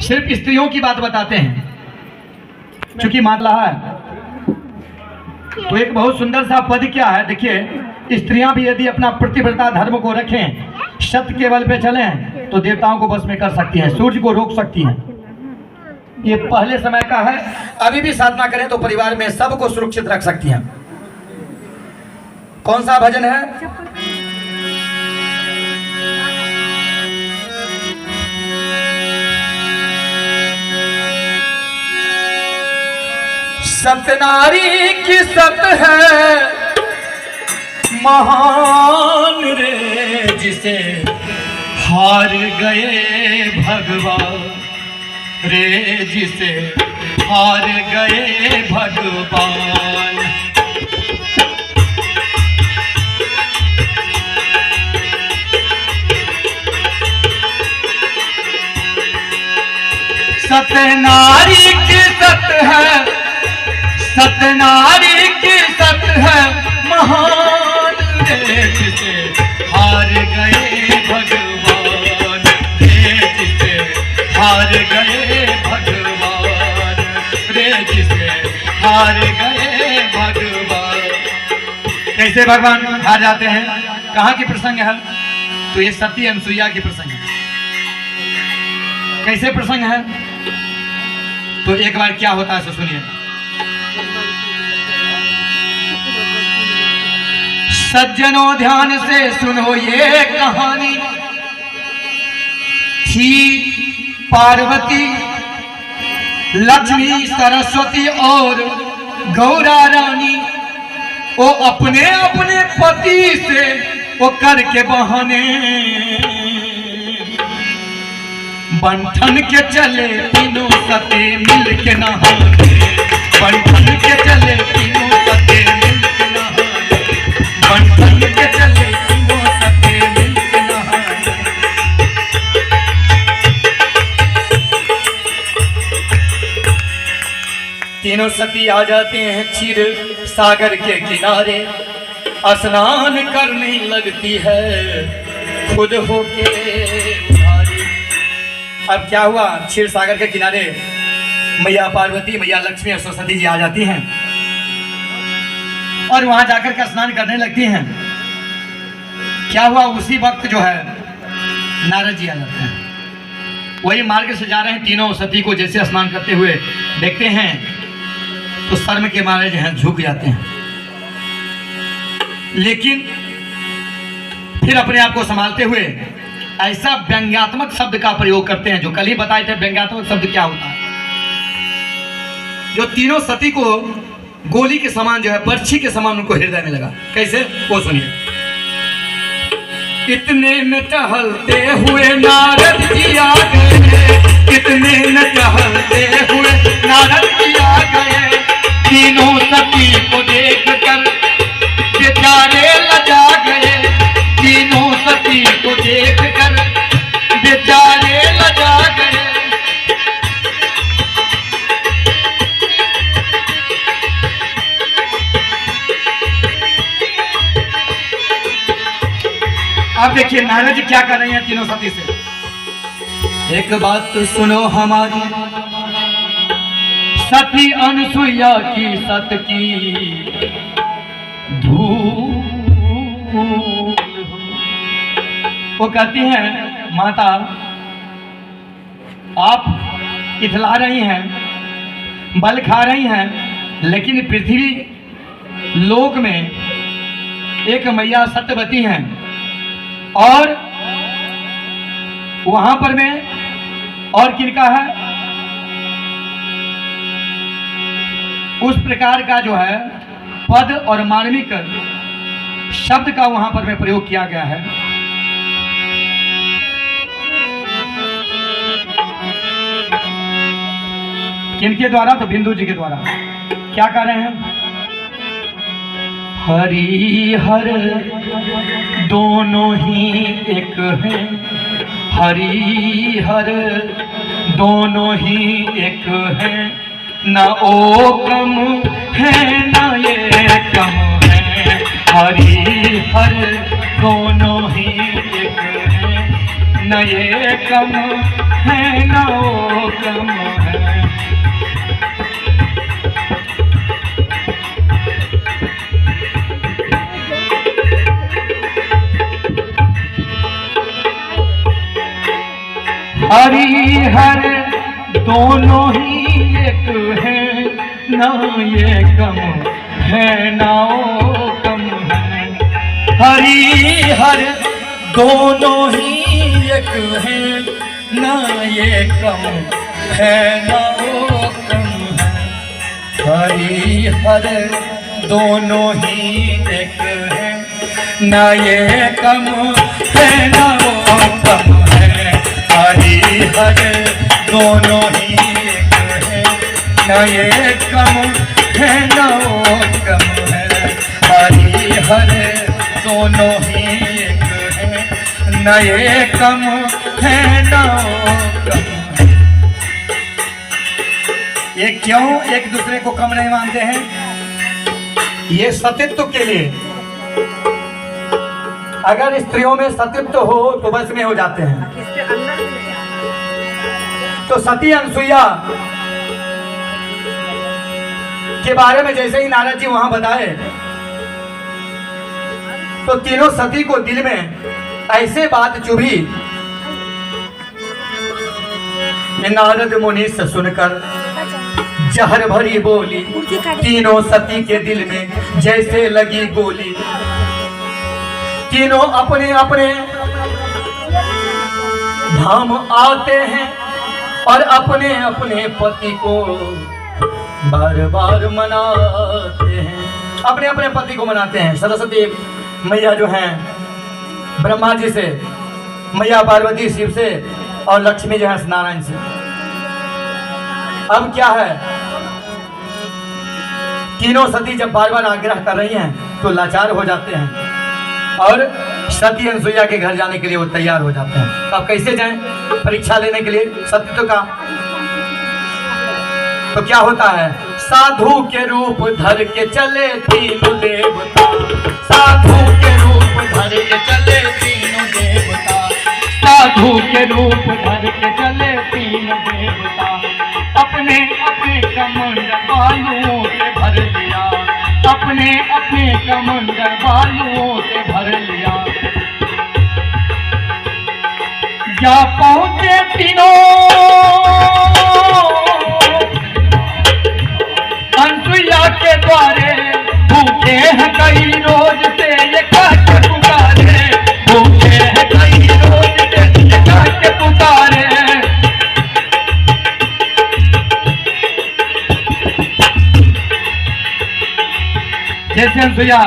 सिर्फ स्त्रियों की बात बताते हैं, चूंकि मामला है। तो एक बहुत सुंदर सा पद क्या है देखिए, स्त्रियां भी यदि अपना प्रतिव्रता धर्म को रखें, सत्य के बल पे चलें तो देवताओं को बस में कर सकती हैं, सूर्य को रोक सकती हैं। ये पहले समय का है, अभी भी साधना करें तो परिवार में सबको सुरक्षित रख सकती हैं। कौन सा भजन है? सतनारी की सत है महान रे, जिसे हार गए भगवान रे, जिसे हार गए भगवान। सतनारी की सत है, सतनारी की सत है महान रे, जिसे हार गए भगवान रे, जिसे हार गए भगवान रे, जिसे हार गए भगवान। कैसे भगवान हार जाते हैं? कहाँ की प्रसंग है? तो ये सती अनसुईया की प्रसंग है। कैसे प्रसंग है? तो एक बार क्या होता है सो सुनिए। सज्जनों ध्यान से सुनो ये कहानी। थी पार्वती, लक्ष्मी, सरस्वती और गौरा रानी, वो अपने अपने पति से वो करके बहाने बंठन के चले तीनों सती मिल के नहाने, बंठन के चले तीनों सती मिल के नहाने, बंठन के चले तीनों सती मिल के नहाने। तीनों सती आ जाते हैं क्षीर सागर के किनारे, स्नान करने लगती है खुद होके। अब क्या हुआ, क्षीर सागर के किनारे मैया पार्वती, मैया लक्ष्मी और सरस्वती जी आ जाती हैं और वहां जाकर के स्नान करने लगती हैं। क्या हुआ, उसी वक्त जो है नारद जी आ जाते हैं। वही मार्ग से जा रहे हैं, तीनों सती को जैसे स्नान करते हुए देखते हैं तो शर्म के मारे जो है झुक जाते हैं, लेकिन फिर अपने आप को संभालते हुए ऐसा व्यंग्यात्मक शब्द का प्रयोग करते हैं, जो कल ही बताए थे व्यंग्यात्मक शब्द क्या होता है। जो तीनों सती को गोली के समान जो है, बर्छी के समान उनको हृदय में लगा। कैसे, वो सुनिए। इतने में टहलते हुए नारद जी आ गए, इतने में टहलते हुए नारद जी आ गए, तीनों सती को देख कर बेचारे लजा गए, तीनों सती को देख कर बेचारे लजा गए। अब देखिए नारद जी क्या कर रहे हैं तीनों सती से। एक बात तो सुनो हमारी, सती अनसुईया की सत की धूल हो। वो कहती हैं माता आप इथला रही हैं, बल खा रही हैं, लेकिन पृथ्वी लोक में एक मैया सत्यवती हैं और वहां पर में और किनका है उस प्रकार का जो है पद और मार्मिक शब्द का वहां पर में प्रयोग किया गया है। किनके द्वारा? तो बिंदु जी के द्वारा। क्या कह रहे हैं? हरि हर दोनों ही एक हैं, हरि हर दोनों ही एक हैं, न ओ कम है न ये कम है। हरि हर दोनों ही एक हैं, न ये कम है न ओ कम है। हरि हर दोनों ही एक हैं, ना ये कम है ना वो कम है। हरि हर दोनों ही एक हैं, ना ये कम है ना वो कम है। हरि हर दोनों ही एक हैं, ना ये कम है ना वो कम है। हरि हर दोनों ही एक है, न ये कम है न वो कम है। हरि हर दोनों ही एक है, न ये कम है न वो कम है। ये क्यों एक दूसरे को कम नहीं मानते हैं? ये सतीत्व के लिए। अगर स्त्रियों में सतीत्व हो तो बस में हो जाते हैं। तो सती अनसुईया के बारे में जैसे ही नारद जी वहां बताए तो तीनों सती को दिल में ऐसे बात चुभी कि नारद मुनि से सुनकर जहर भरी बोली। तीनों सती के दिल में जैसे लगी गोली। तीनों अपने अपने धाम आते हैं और अपने अपने पति को बार बार मनाते हैं। अपने अपने पति को मनाते हैं। सरस्वती मैया जो हैं ब्रह्मा जी से, मैया पार्वती शिव से और लक्ष्मी जो है नारायण से। अब क्या है, तीनों सती जब बार बार आग्रह कर रही हैं तो लाचार हो जाते हैं और सती अनसुईया के घर जाने के लिए वो तैयार हो जाते हैं। तो आप कैसे जाएं परीक्षा लेने के लिए सत्य का? तो क्या होता है, साधु के रूप धर के चले तीनों देवता। साधु के रूप धर के चले तीनों देवता। साधु के रूप धर के चले तीनों देवता। अपने अपने कमंड बालुओं से भर लिया। अपने अपने कमंड बालुओं से भर लिया। जा पहुंचे तीनों अनसुईया के द्वारे। भूखे हैं कई रोज से ये कह के पुकारे। भूखे हैं कई रोज से ये कह के पुकारे। जैसे अनसुईया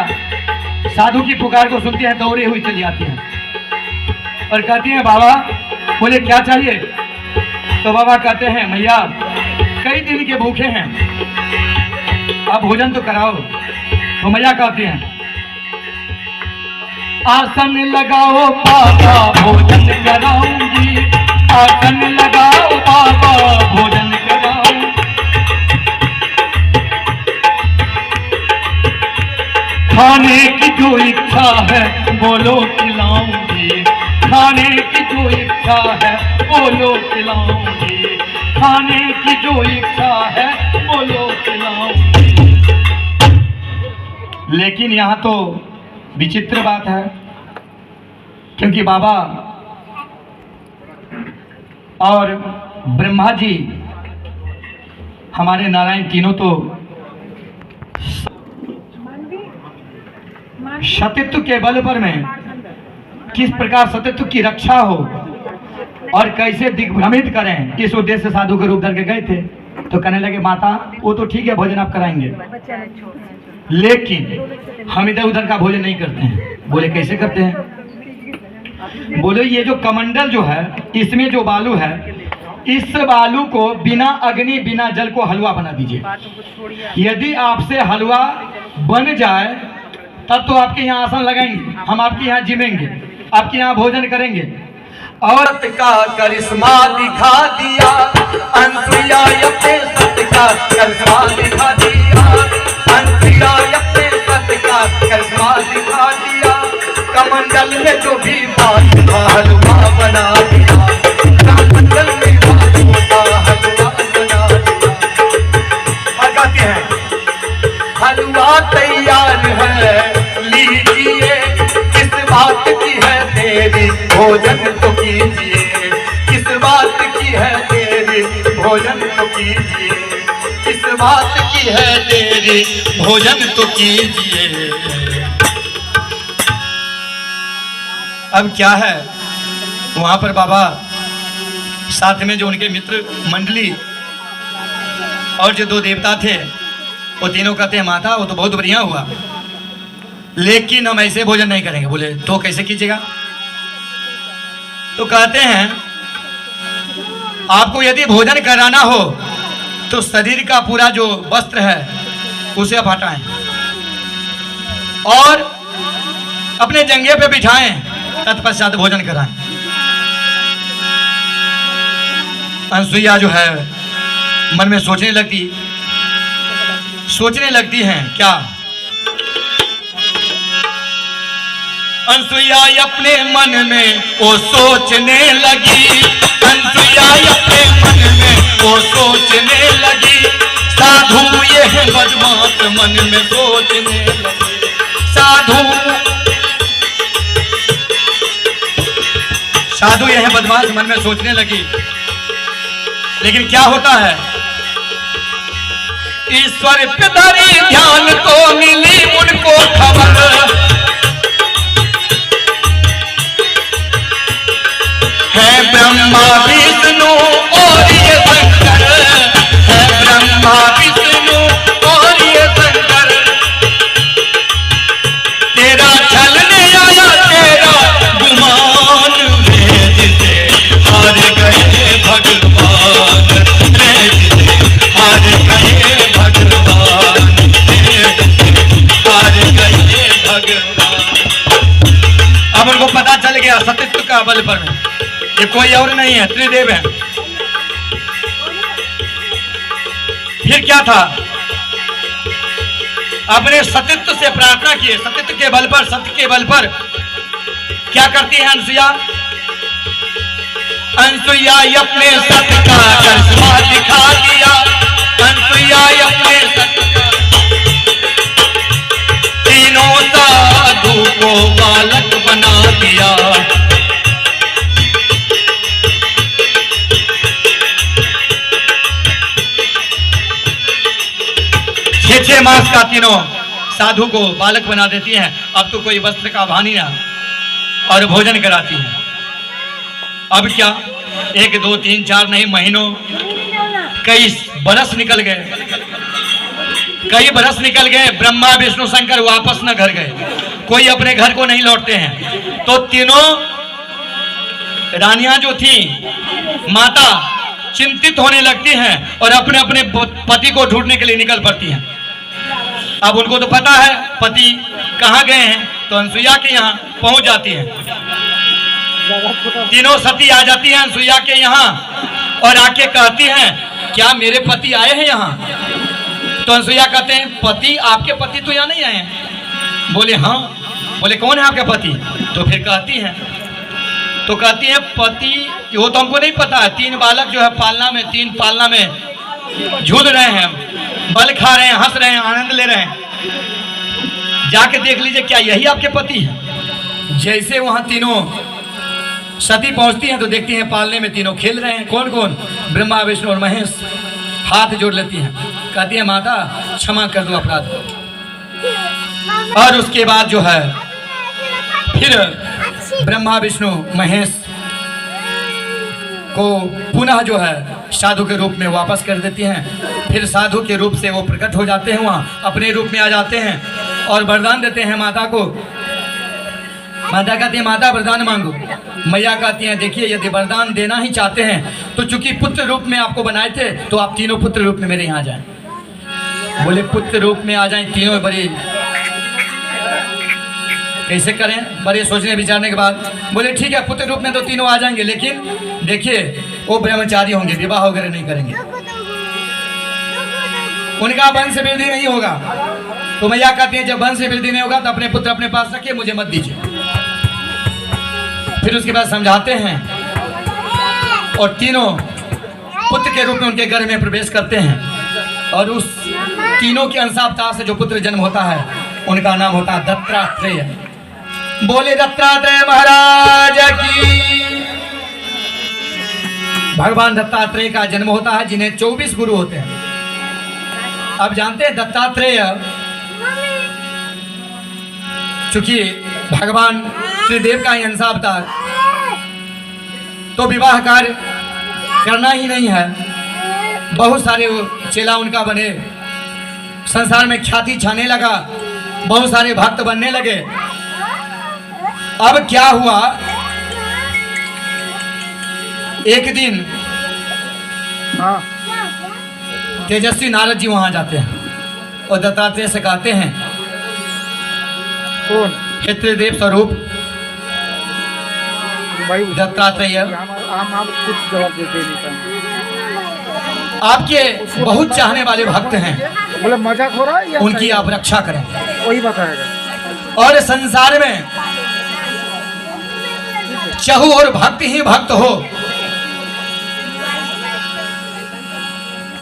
साधु की पुकार को सुनती है दौड़ी हुई चली आती है और कहती है बाबा, बोले क्या चाहिए? तो बाबा कहते हैं मैया कई दिन के भूखे हैं, आप भोजन तो कराओ। तो मैया कहती हैं आसन लगाओ बाबा भोजन कराऊंगी। आसन लगाओ बाबा भोजन कराऊं। खाने की जो इच्छा है बोलो खिलाऊंगी। की जो इच्छा है बोलो खिलाऊंगी, खाने की जो इच्छा है बोलो खिलाऊंगी। लेकिन यहाँ तो विचित्र बात है, क्योंकि बाबा और ब्रह्मा जी हमारे नारायण तीनों तो सतित्व के बल पर में किस प्रकार सतित्व की रक्षा हो और कैसे दिग्भ्रमित करें, इस उद्देश्य से साधु के रूप धर के गए थे। तो कहने लगे माता वो तो ठीक है, भोजन आप कराएंगे, लेकिन हम इधर उधर का भोजन नहीं करते हैं। बोले कैसे करते हैं? बोले ये जो कमंडल जो है इसमें जो बालू है, इस बालू को बिना अग्नि बिना जल को हलवा बना दीजिए। यदि आपसे हलवा बन जाए तब तो आपके यहाँ आसन लगाएंगे, हम आपके यहाँ जिमेंगे, आपके यहाँ भोजन करेंगे। और का करिश्मा दिखा दिया अनसुईया अपने सत्य का करिश्मा दिखा दिया, अनसुईया अपने सत्य का करिश्मा दिखा दिया। कमंडल में जो भी बात था हलवा बना दिया, कमंडल में बात था हलवा बना दिया। और कहते हैं हलवा तैयार है लीजिए, किस बात की है तेरी भोजन तो कीजिए, किस बात की है तेरी भोजन तो कीजिए, किस बात की है तेरी भोजन तो कीजिए। अब क्या है, वहां पर बाबा साथ में जो उनके मित्र मंडली और जो दो देवता थे वो तीनों कहते हैं माता वो तो बहुत बढ़िया हुआ, लेकिन हम ऐसे भोजन नहीं करेंगे। बोले तो कैसे कीजिएगा? तो कहते हैं आपको यदि भोजन कराना हो तो शरीर का पूरा जो वस्त्र है उसे आप हटाएं और अपने जंघे पे बिठाएं, तत्पश्चात भोजन कराएं। अनसुईया जो है मन में सोचने लगती हैं क्या? अनसुईया अपने मन में वो सोचने लगी, अनसुईया अपने मन में वो सोचने लगी, साधु ये है बदमाश मन में सोचने लगी, साधु ये है बदमाश मन में सोचने लगी। लेकिन क्या होता है, ईश्वर पे धरी ध्यान तो मिली उनको खबर, है ब्रह्मा विष्णु और ये शंकर, है ब्रह्मा विष्णु और ये शंकर, तेरा छलने आया तेरा गुमान है जिसे हार गए भगवान, रे जिसे हार गए भगवान, हार गए भगवान। अब उनको पता चल गया सतित्व का बल पर में ये कोई और नहीं है, त्रिदेव है। फिर क्या था, अपने सतित्व से प्रार्थना किए, सतित्व के बल पर, सत्य के बल पर क्या करती है अनसुईया? अनसुईया अपने सत्य का करिश्मा दिखा दिया, अनसुईया अपने सत्य का तीनों साधु को बालक बना दिया। 6 मास का तीनों साधु को बालक बना देती हैं। अब तो कोई वस्त्र का भानी ना, और भोजन कराती हैं। अब क्या 1 2 3 4 नहीं, महीनों कई बरस निकल गए, कई बरस निकल गए। ब्रह्मा विष्णु शंकर वापस न घर गए, कोई अपने घर को नहीं लौटते हैं। तो तीनों रानियां जो थी माता चिंतित होने लगती हैं और अपने अपने पति को ढूंढने के लिए निकल पड़ती हैं। अब उनको तो पता है पति कहाँ गए हैं, तो अनसुईया के यहाँ पहुंच जाती हैं। तीनों सती आ जाती हैं अनसुईया के यहाँ और आके कहती हैं क्या मेरे पति आए हैं यहाँ? तो अनसुईया कहते हैं पति, आपके पति तो यहाँ नहीं आए हैं। बोले हाँ। बोले कौन है आपके पति? तो फिर कहती हैं तो कहती है पति, वो तो हमको नहीं पता है, 3 बालक जो है पालना में, 3 पालना में झूल रहे हैं, बल खा रहे हैं, हंस रहे हैं, आनंद ले रहे हैं, जाके देख लीजिए क्या यही आपके पति हैं? जैसे वहां तीनों सती पहुंचती हैं तो देखती हैं पालने में तीनों खेल रहे हैं। कौन कौन? ब्रह्मा, विष्णु और महेश। हाथ जोड़ लेती हैं, कहती है माता क्षमा कर दो अपराध को। और उसके बाद जो है फिर ब्रह्मा, विष्णु, महेश को पुनः जो है साधु के रूप में वापस कर देती हैं। फिर साधु के रूप से वो प्रकट हो जाते हैं, वहाँ अपने रूप में आ जाते हैं और वरदान देते हैं माता को। माता कहती है माता वरदान मांगो। मैया कहती हैं देखिए यदि वरदान देना ही चाहते हैं तो चूंकि पुत्र रूप में आपको बनाए थे तो आप तीनों पुत्र रूप में मेरे यहाँ आ जाएं। बोले पुत्र रूप में आ जाएं तीनों, बड़े कैसे करें? बड़े सोचने विचारने के बाद बोले ठीक है पुत्र रूप में तो तीनों आ जाएंगे, लेकिन देखिए वो ब्रह्मचारी होंगे, विवाह वगैरह नहीं करेंगे, उनका वंश वृद्धि नहीं होगा। तो मैया कहती है जब वंश वृद्धि नहीं होगा तो अपने पुत्र अपने पास रखिए, मुझे मत दीजिए। फिर उसके बाद समझाते हैं और तीनों पुत्र के रूप में उनके घर में प्रवेश करते हैं और उस तीनों के अंशावतार से जो पुत्र जन्म होता है उनका नाम होता है दत्तात्रेय। बोले दत्तात्रेय महाराज की। भगवान दत्तात्रेय का जन्म होता है जिन्हें 24 गुरु होते हैं। अब जानते हैं दत्तात्रेय चूंकि भगवान त्रिदेव का ही अंशावतार, तो विवाह कार्य करना ही नहीं है। बहुत सारे चेला उनका बने, संसार में ख्याति छाने लगा, बहुत सारे भक्त बनने लगे। अब क्या हुआ, एक दिन तेजस्वी नारद जी वहां जाते हैं और दत्तात्रेय से कहते हैं कौन? हे त्रिदेव स्वरूप भाई दत्तात्रेय, हम कुछ जवाब देते नहीं पाएंगे। आपके बहुत चाहने वाले भक्त हैं, बोले मजाक हो रहा है या उनकी आप रक्षा करें वही बताएगा। और संसार में चहु और भक्त ही भक्त हो,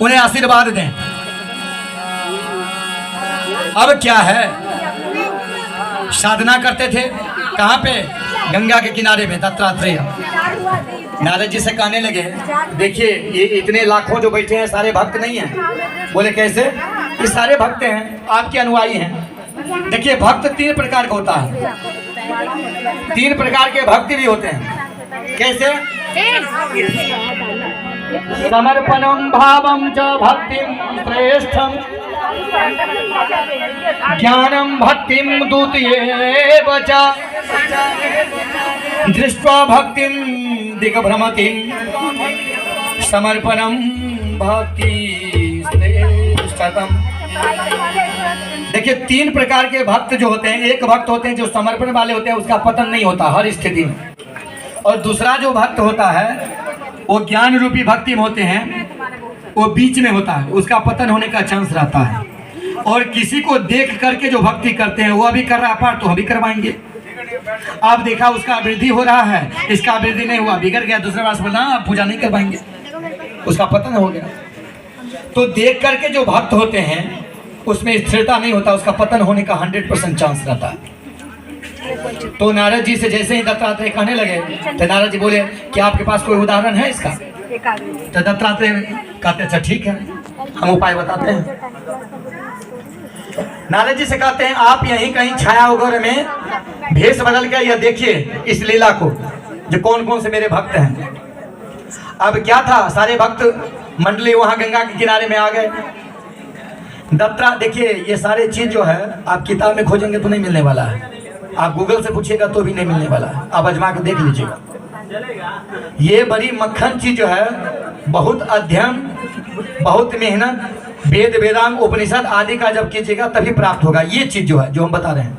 उन्हें आशीर्वाद दें। अब क्या है, साधना करते थे कहाँ पे? गंगा के किनारे में दत्तात्रेय। नारद जी से कहने लगे देखिए ये इतने लाखों जो बैठे हैं सारे भक्त नहीं हैं। बोले कैसे? ये सारे भक्त हैं, आपके अनुयायी हैं। देखिए भक्त 3 प्रकार का होता है, 3 प्रकार के भक्ति भी होते हैं। कैसे? समर्पणम भावम च भक्तिम श्रेष्ठम, ज्ञानम भक्तिम द्वितीयेव च, दृष्ट्वा भक्तिम दिग्भ्रमतिम, समर्पणम भक्ति श्रेष्ठतम। देखिए 3 प्रकार के भक्त जो होते हैं, एक भक्त होते हैं जो समर्पण वाले होते हैं, उसका पतन नहीं होता हर स्थिति में। और दूसरा जो भक्त होता है वो ज्ञान रूपी भक्ति में होते हैं, वो बीच में होता है, उसका पतन होने का चांस रहता है। और किसी को देख करके जो भक्ति करते हैं वो अभी कर रहा पार तो हम भी करवाएंगे। आप देखा उसका वृद्धि हो रहा है, इसका वृद्धि नहीं हुआ, बिगड़ गया, दूसरे बार बोलना आप पूजा नहीं कर पाएंगे, उसका पतन हो गया। तो देख करके जो भक्त होते हैं उसमें स्थिरता नहीं होता, उसका पतन होने का 100% चांस रहता है। तो नारद जी से जैसे ही दत्तात्रेय कहने लगे तो नारद जी बोले क्या आपके पास कोई उदाहरण है इसका? तो दत्तात्रेय कहते अच्छा ठीक है हम उपाय बताते हैं। नारद जी से कहते हैं आप यहीं कहीं छाया वगैरह में भेष बदल के यह देखिए इस लीला को, जो कौन कौन से मेरे भक्त हैं। अब क्या था, सारे भक्त मंडली वहां गंगा के किनारे में आ गए। दत्ता देखिए ये सारे चीज जो है आप किताब में खोजेंगे तो नहीं मिलने वाला है, आप गूगल से पूछिएगा तो भी नहीं मिलने वाला है, आप आजमा के देख लीजिएगा। ये बड़ी मक्खन चीज जो है, बहुत अध्ययन, बहुत मेहनत, वेद वेदांग उपनिषद आदि का जब कीजिएगा तभी प्राप्त होगा ये चीज जो है जो हम बता रहे हैं।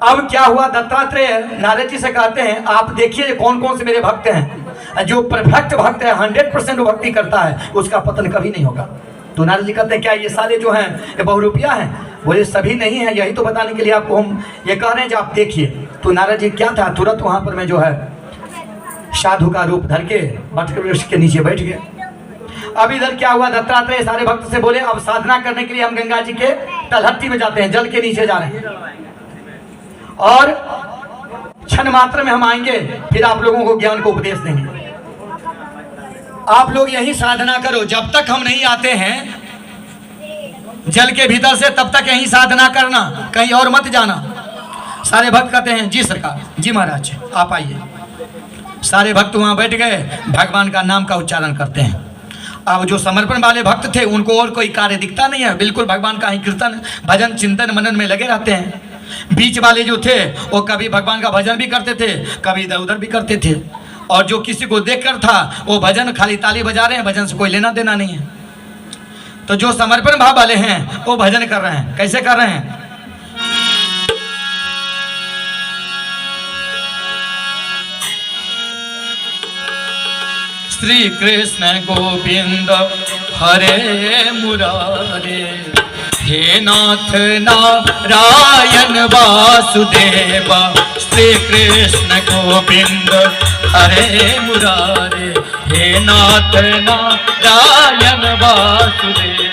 अब क्या हुआ, दत्तात्रेय नारद जी से कहते हैं आप देखिए कौन कौन से मेरे भक्त हैं, जो परफेक्ट भक्त है 100% भक्ति करता है उसका पतन कभी नहीं होगा। तो नारद जी कहते हैं क्या ये सारे जो हैं ये बहुरूपिया हैं? बोले सभी नहीं है, यही तो बताने के लिए आपको हम ये कह रहे हैं जो आप देखिए। तो नारद जी क्या था, तुरंत वहां पर मैं जो है साधु का रूप धर के वट वृक्ष के नीचे बैठ गए। अब इधर क्या हुआ, दत्तात्रेय सारे भक्त से बोले अब साधना करने के लिए हम गंगा जी के तलहटी में जाते हैं, जल के नीचे जा रहे हैं और क्षण मात्र में हम आएंगे, फिर आप लोगों को ज्ञान को उपदेश देंगे। आप लोग यही साधना करो, जब तक हम नहीं आते हैं जल के भीतर से तब तक यही साधना करना, कहीं और मत जाना। सारे भक्त कहते हैं जी सरकार, जी महाराज आप आइए। सारे भक्त वहां बैठ गए, भगवान का नाम का उच्चारण करते हैं। अब जो समर्पण वाले भक्त थे उनको और कोई कार्य दिखता नहीं है, बिल्कुल भगवान का ही कीर्तन भजन चिंतन मनन में लगे रहते हैं। बीच वाले जो थे वो कभी भगवान का भजन भी करते थे, कभी इधर उधर भी करते थे, और जो किसी को देखकर था वो भजन खाली ताली बजा रहे हैं, भजन से कोई लेना देना नहीं है। तो जो समर्पण भाव वाले हैं वो भजन कर रहे हैं। कैसे कर रहे हैं? श्री कृष्ण गोविंद हरे मुरारे, हे नाथ नारायण वासुदेव। श्री कृष्ण गोविंद हरे मुरारे, हे नाथ नारायण वासुदेव।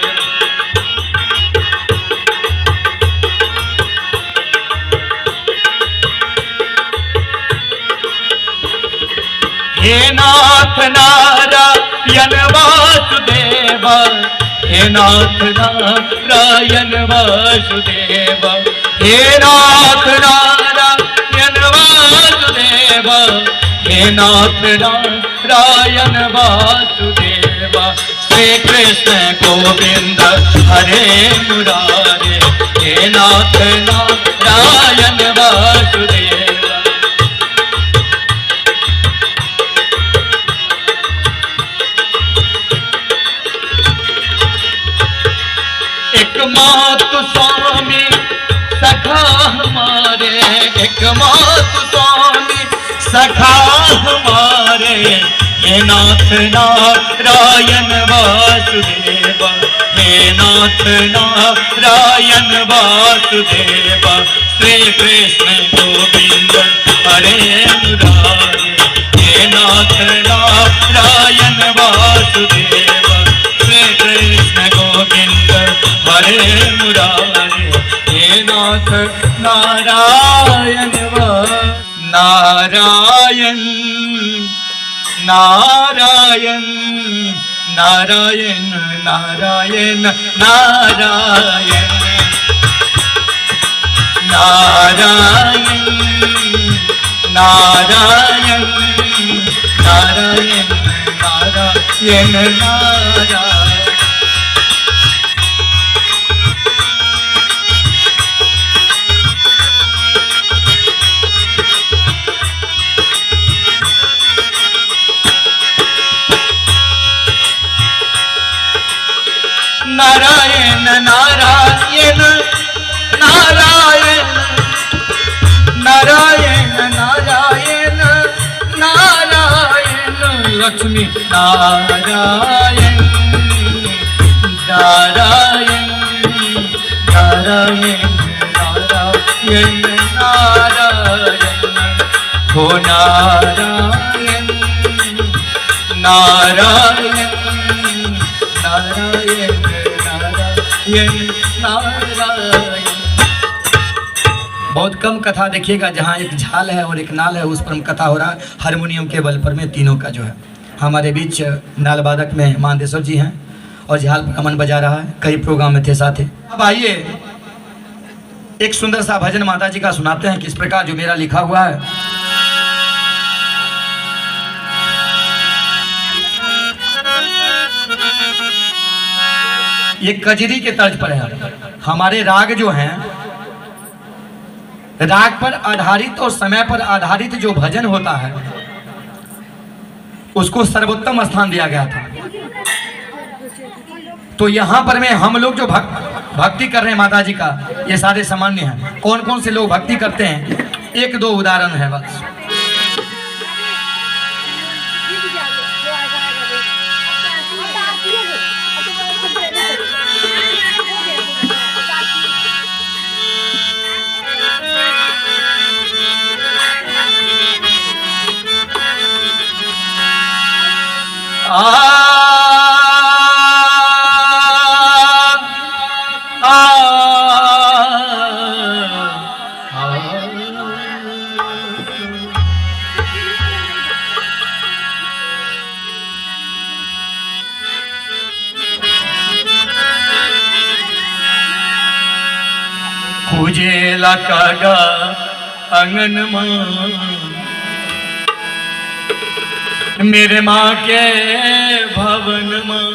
हे नाथ नारायण वासुदेव, हे नाथ नारायण वासुदेव, हे नाथ नारायण वासुदेव, हे नाथ नारायण वासुदेव। श्री कृष्ण गोविंद हरे मुरारे, हे नाथ नारायण वासुदेव। एक मातु स्वामी सखा हमारे, एक मातु स्वामी सखा हमारे, हे नाथ नारायण वासुदेव, हे नाथ नारायण वासुदेव। श्री कृष्ण गोविंद हरे मुरारे, हे नाथ नारायण वासुदेव। श्री कृष्ण गोविंद हरे मुरारे, हे नाथ नारायण नारायण नारायण नारायण नारायण नारायण नारायण नारायण नारायण नारायण नारायण। नारायण नारायण नारायण नारायण नारायण नारायण। लक्ष्मी नारायण नारायण नारायण नारायण नारायण। हो नारायण नारायण नारायण नारायण। बहुत कम कथा देखिएगा, जहाँ एक झाल है और एक नाल है उस पर कथा हो रहा है, हारमोनियम के बल पर में तीनों का जो है। हमारे बीच नाल वादक में मानदेश्वर जी हैं और झाल पर अमन बजा रहा है, कई प्रोग्राम में थे साथ। अब आइए एक सुंदर सा भजन माता जी का सुनाते हैं, किस प्रकार जो मेरा लिखा हुआ है। ये कजरी के तर्ज पर है। हमारे राग जो हैं, राग पर आधारित और समय पर आधारित जो भजन होता है उसको सर्वोत्तम स्थान दिया गया था। तो यहाँ पर में हम लोग जो भक्ति कर रहे हैं माता जी का, ये सारे सामान्य हैं। कौन कौन से लोग भक्ति करते हैं, एक दो उदाहरण है बस। आ आ उजेला कागा आंगन मां मेरे माँ के भवन मां।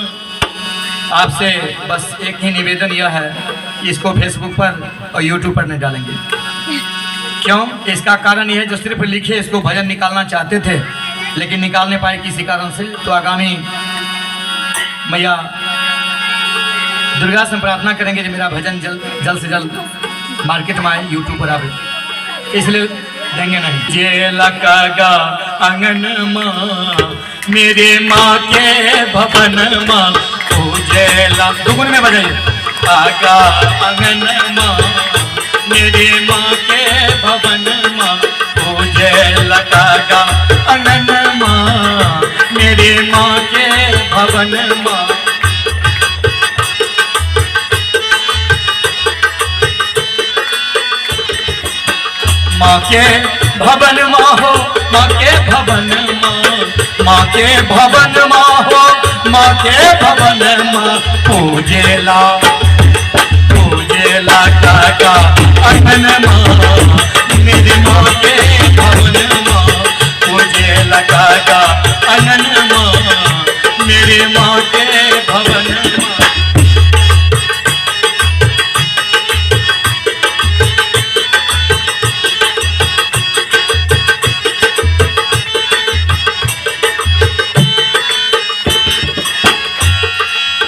आपसे बस एक ही निवेदन यह है कि इसको फेसबुक पर और यूट्यूब पर नहीं डालेंगे। क्यों? इसका कारण यह है जो सिर्फ लिखे इसको भजन निकालना चाहते थे लेकिन निकाल नहीं पाए किसी कारण से। तो आगामी मैया दुर्गा से प्रार्थना करेंगे कि मेरा भजन जल्द से जल्द मार्केट में आए, यूट्यूब पर आवे, इसलिए देंगे नहीं। जे लगा आंगन माँ मेरे माँ के भवन माँ उजेला दुगुन में बजाइए। आगा आंगन माँ मेरे माँ के भवन माँ उजेला कागा आंगन माँ मेरे माँ के भवन माँ। माँ के भवन माँ हो, माँ के भवन माँ, माँ के भवन माँ हो, माँ के भवन माँ। पूजेला पूजेला काका अंगन माँ मेरी माँ के भवन माँ। पूजेला काका अंगन माँ मेरी माँ के भवन माँ।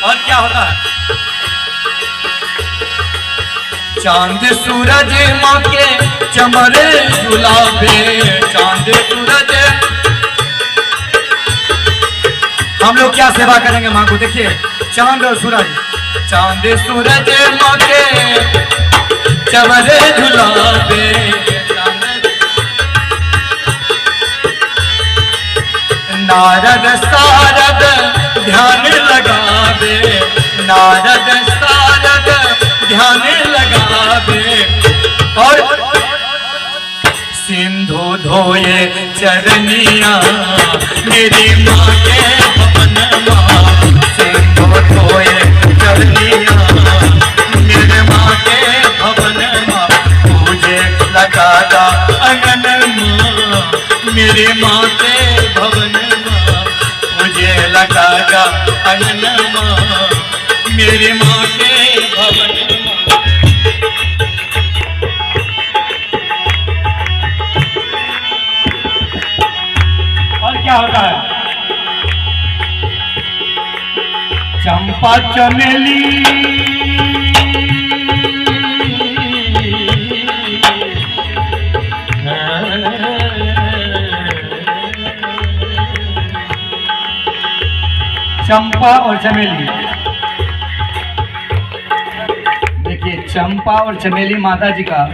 और क्या होता है? चांद सूरज माँ के चमरे गुलाबे, चांद सूरज। हम लोग क्या सेवा करेंगे माँ को? देखिए चांद और सूरज, चांद सूरज माँ के चमरे गुलाबे। नारद सारद ध्यान लगावे, नारद सारद ध्यान लगावे। और सिंधु धोए चरनिया मेरी माँ के भवन माँ। सिंधु धोए चरनिया मेरे माँ के भवन माँ। पूजे लगागा अंगन माँ मेरी माँ के भवन माँ। मुझे लगागा अंगन माँ मेरी माँ के भवन माँ। और क्या होता है? चंपा चमेली चंपा और चमेली। देखिए चंपा और चमेली माता जी का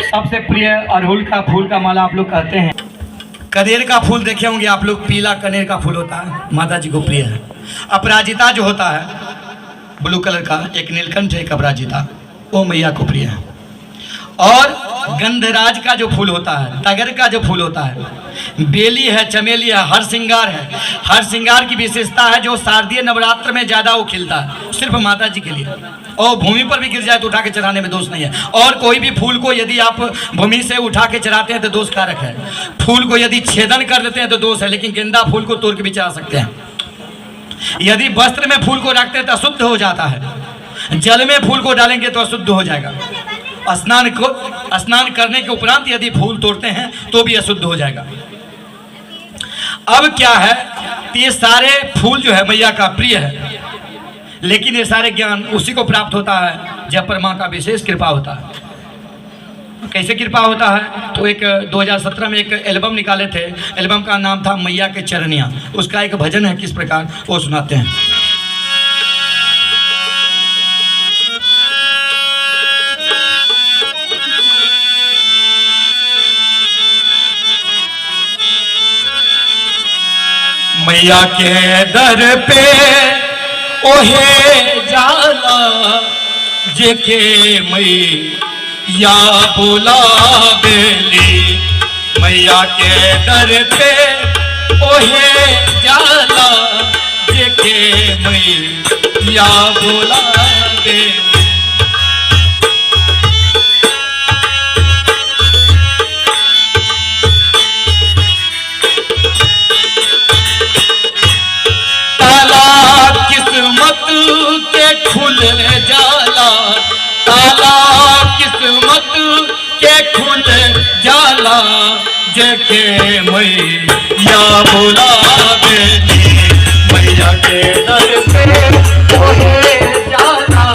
सबसे प्रिय अड़हुल का फूल का माला आप लोग कहते हैं। कनेर का फूल देखे होंगे आप लोग, पीला कनेर का फूल होता है, माता जी को प्रिय है। अपराजिता जो होता है ब्लू कलर का, एक नीलकंठ एक अपराजिता, वो मैया को प्रिय है। और गंधराज का जो फूल होता है, तगर का जो फूल होता है, बेली है, चमेली है, हर श्रृंगार है। हर श्रृंगार की विशेषता है जो शारदीय नवरात्र में ज्यादा वो खिलता है सिर्फ माता जी के लिए। और भूमि पर भी गिर जाए तो उठा के चढ़ाने में दोष नहीं है। और कोई भी फूल को यदि आप भूमि से उठा के चढ़ाते हैं तो दोष कारक है। फूल को यदि छेदन कर देते हैं तो दोष है, लेकिन गेंदा फूल को तोड़ के भी चढ़ा सकते हैं। यदि वस्त्र में फूल को रखते हैं तो अशुद्ध हो जाता है, जल में फूल को डालेंगे तो अशुद्ध हो जाएगा। स्नान करने के उपरांत यदि फूल तोड़ते हैं तो भी अशुद्ध हो जाएगा। अब क्या है, ये सारे फूल जो है मैया का प्रिय है, लेकिन ये सारे ज्ञान उसी को प्राप्त होता है जब पर माँ का विशेष कृपा होता है। कैसे कृपा होता है? तो एक 2017 में एक एल्बम निकाले थे, एल्बम का नाम था मैया के चरनिया। उसका एक भजन है, किस प्रकार वो सुनाते हैं। मैया के दर पे ओहे जाला जेके मैया बुला बेली। मैया के दर पे ओहे जाला जेके मैया बुला बेली। किस्मत के खुल जाला, ताला किस्मत के खुल जाला जेके मैया बुला बेली। मैया के दर पे ओहे जाला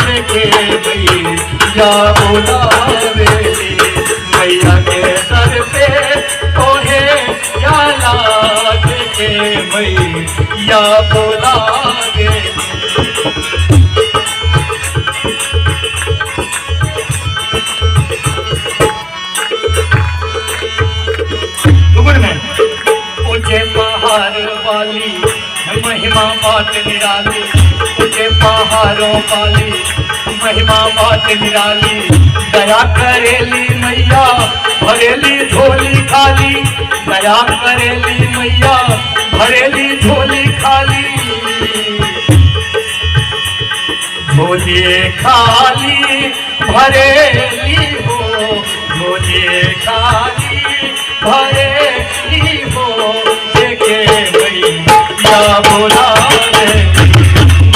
जेके मैया बुला बेली। मैया के दर पे ओहे जाला जेके मैया बुला बेली। ऊंचे पहाड़ वाली महिमा बात निराली, ऊंचे पहाड़ों वाली महिमा बात निराली। दया करेली मैया भरेली झोली खाली, दया करेली मैया भरेली झोली खाली। झोली खाली भरेली हो, झोली खाली भरेली हो जेके मैया बुला बेली।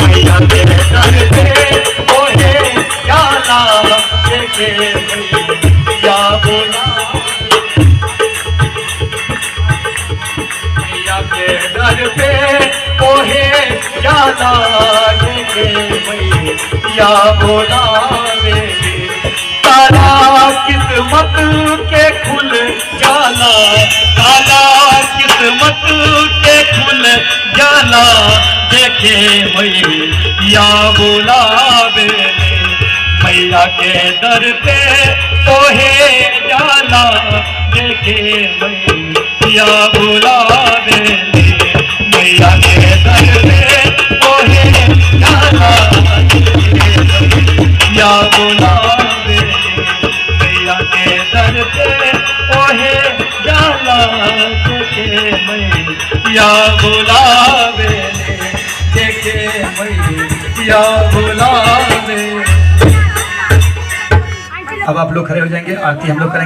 मैया के दर पे ओहे जाला जेके मैया बुला। मैया के दर पे ओहे जाला जेके मैया बुला बेली। ताला किस्मत के खुल जाला, ताला किस्मत के खुल जाला जेके मैया बुला बेली। मैया के दर पे ओहे जाला जेके मैया बुला बेली। मैया के दर पे ओहे जाला मैया बुला बेली। मैया के दर पे ओहे जाला जेके मैया बुला बेली। जेके मैया बुला बेली। अब आप लोग खड़े हो जाएंगे, आरती हम लोग करेंगे।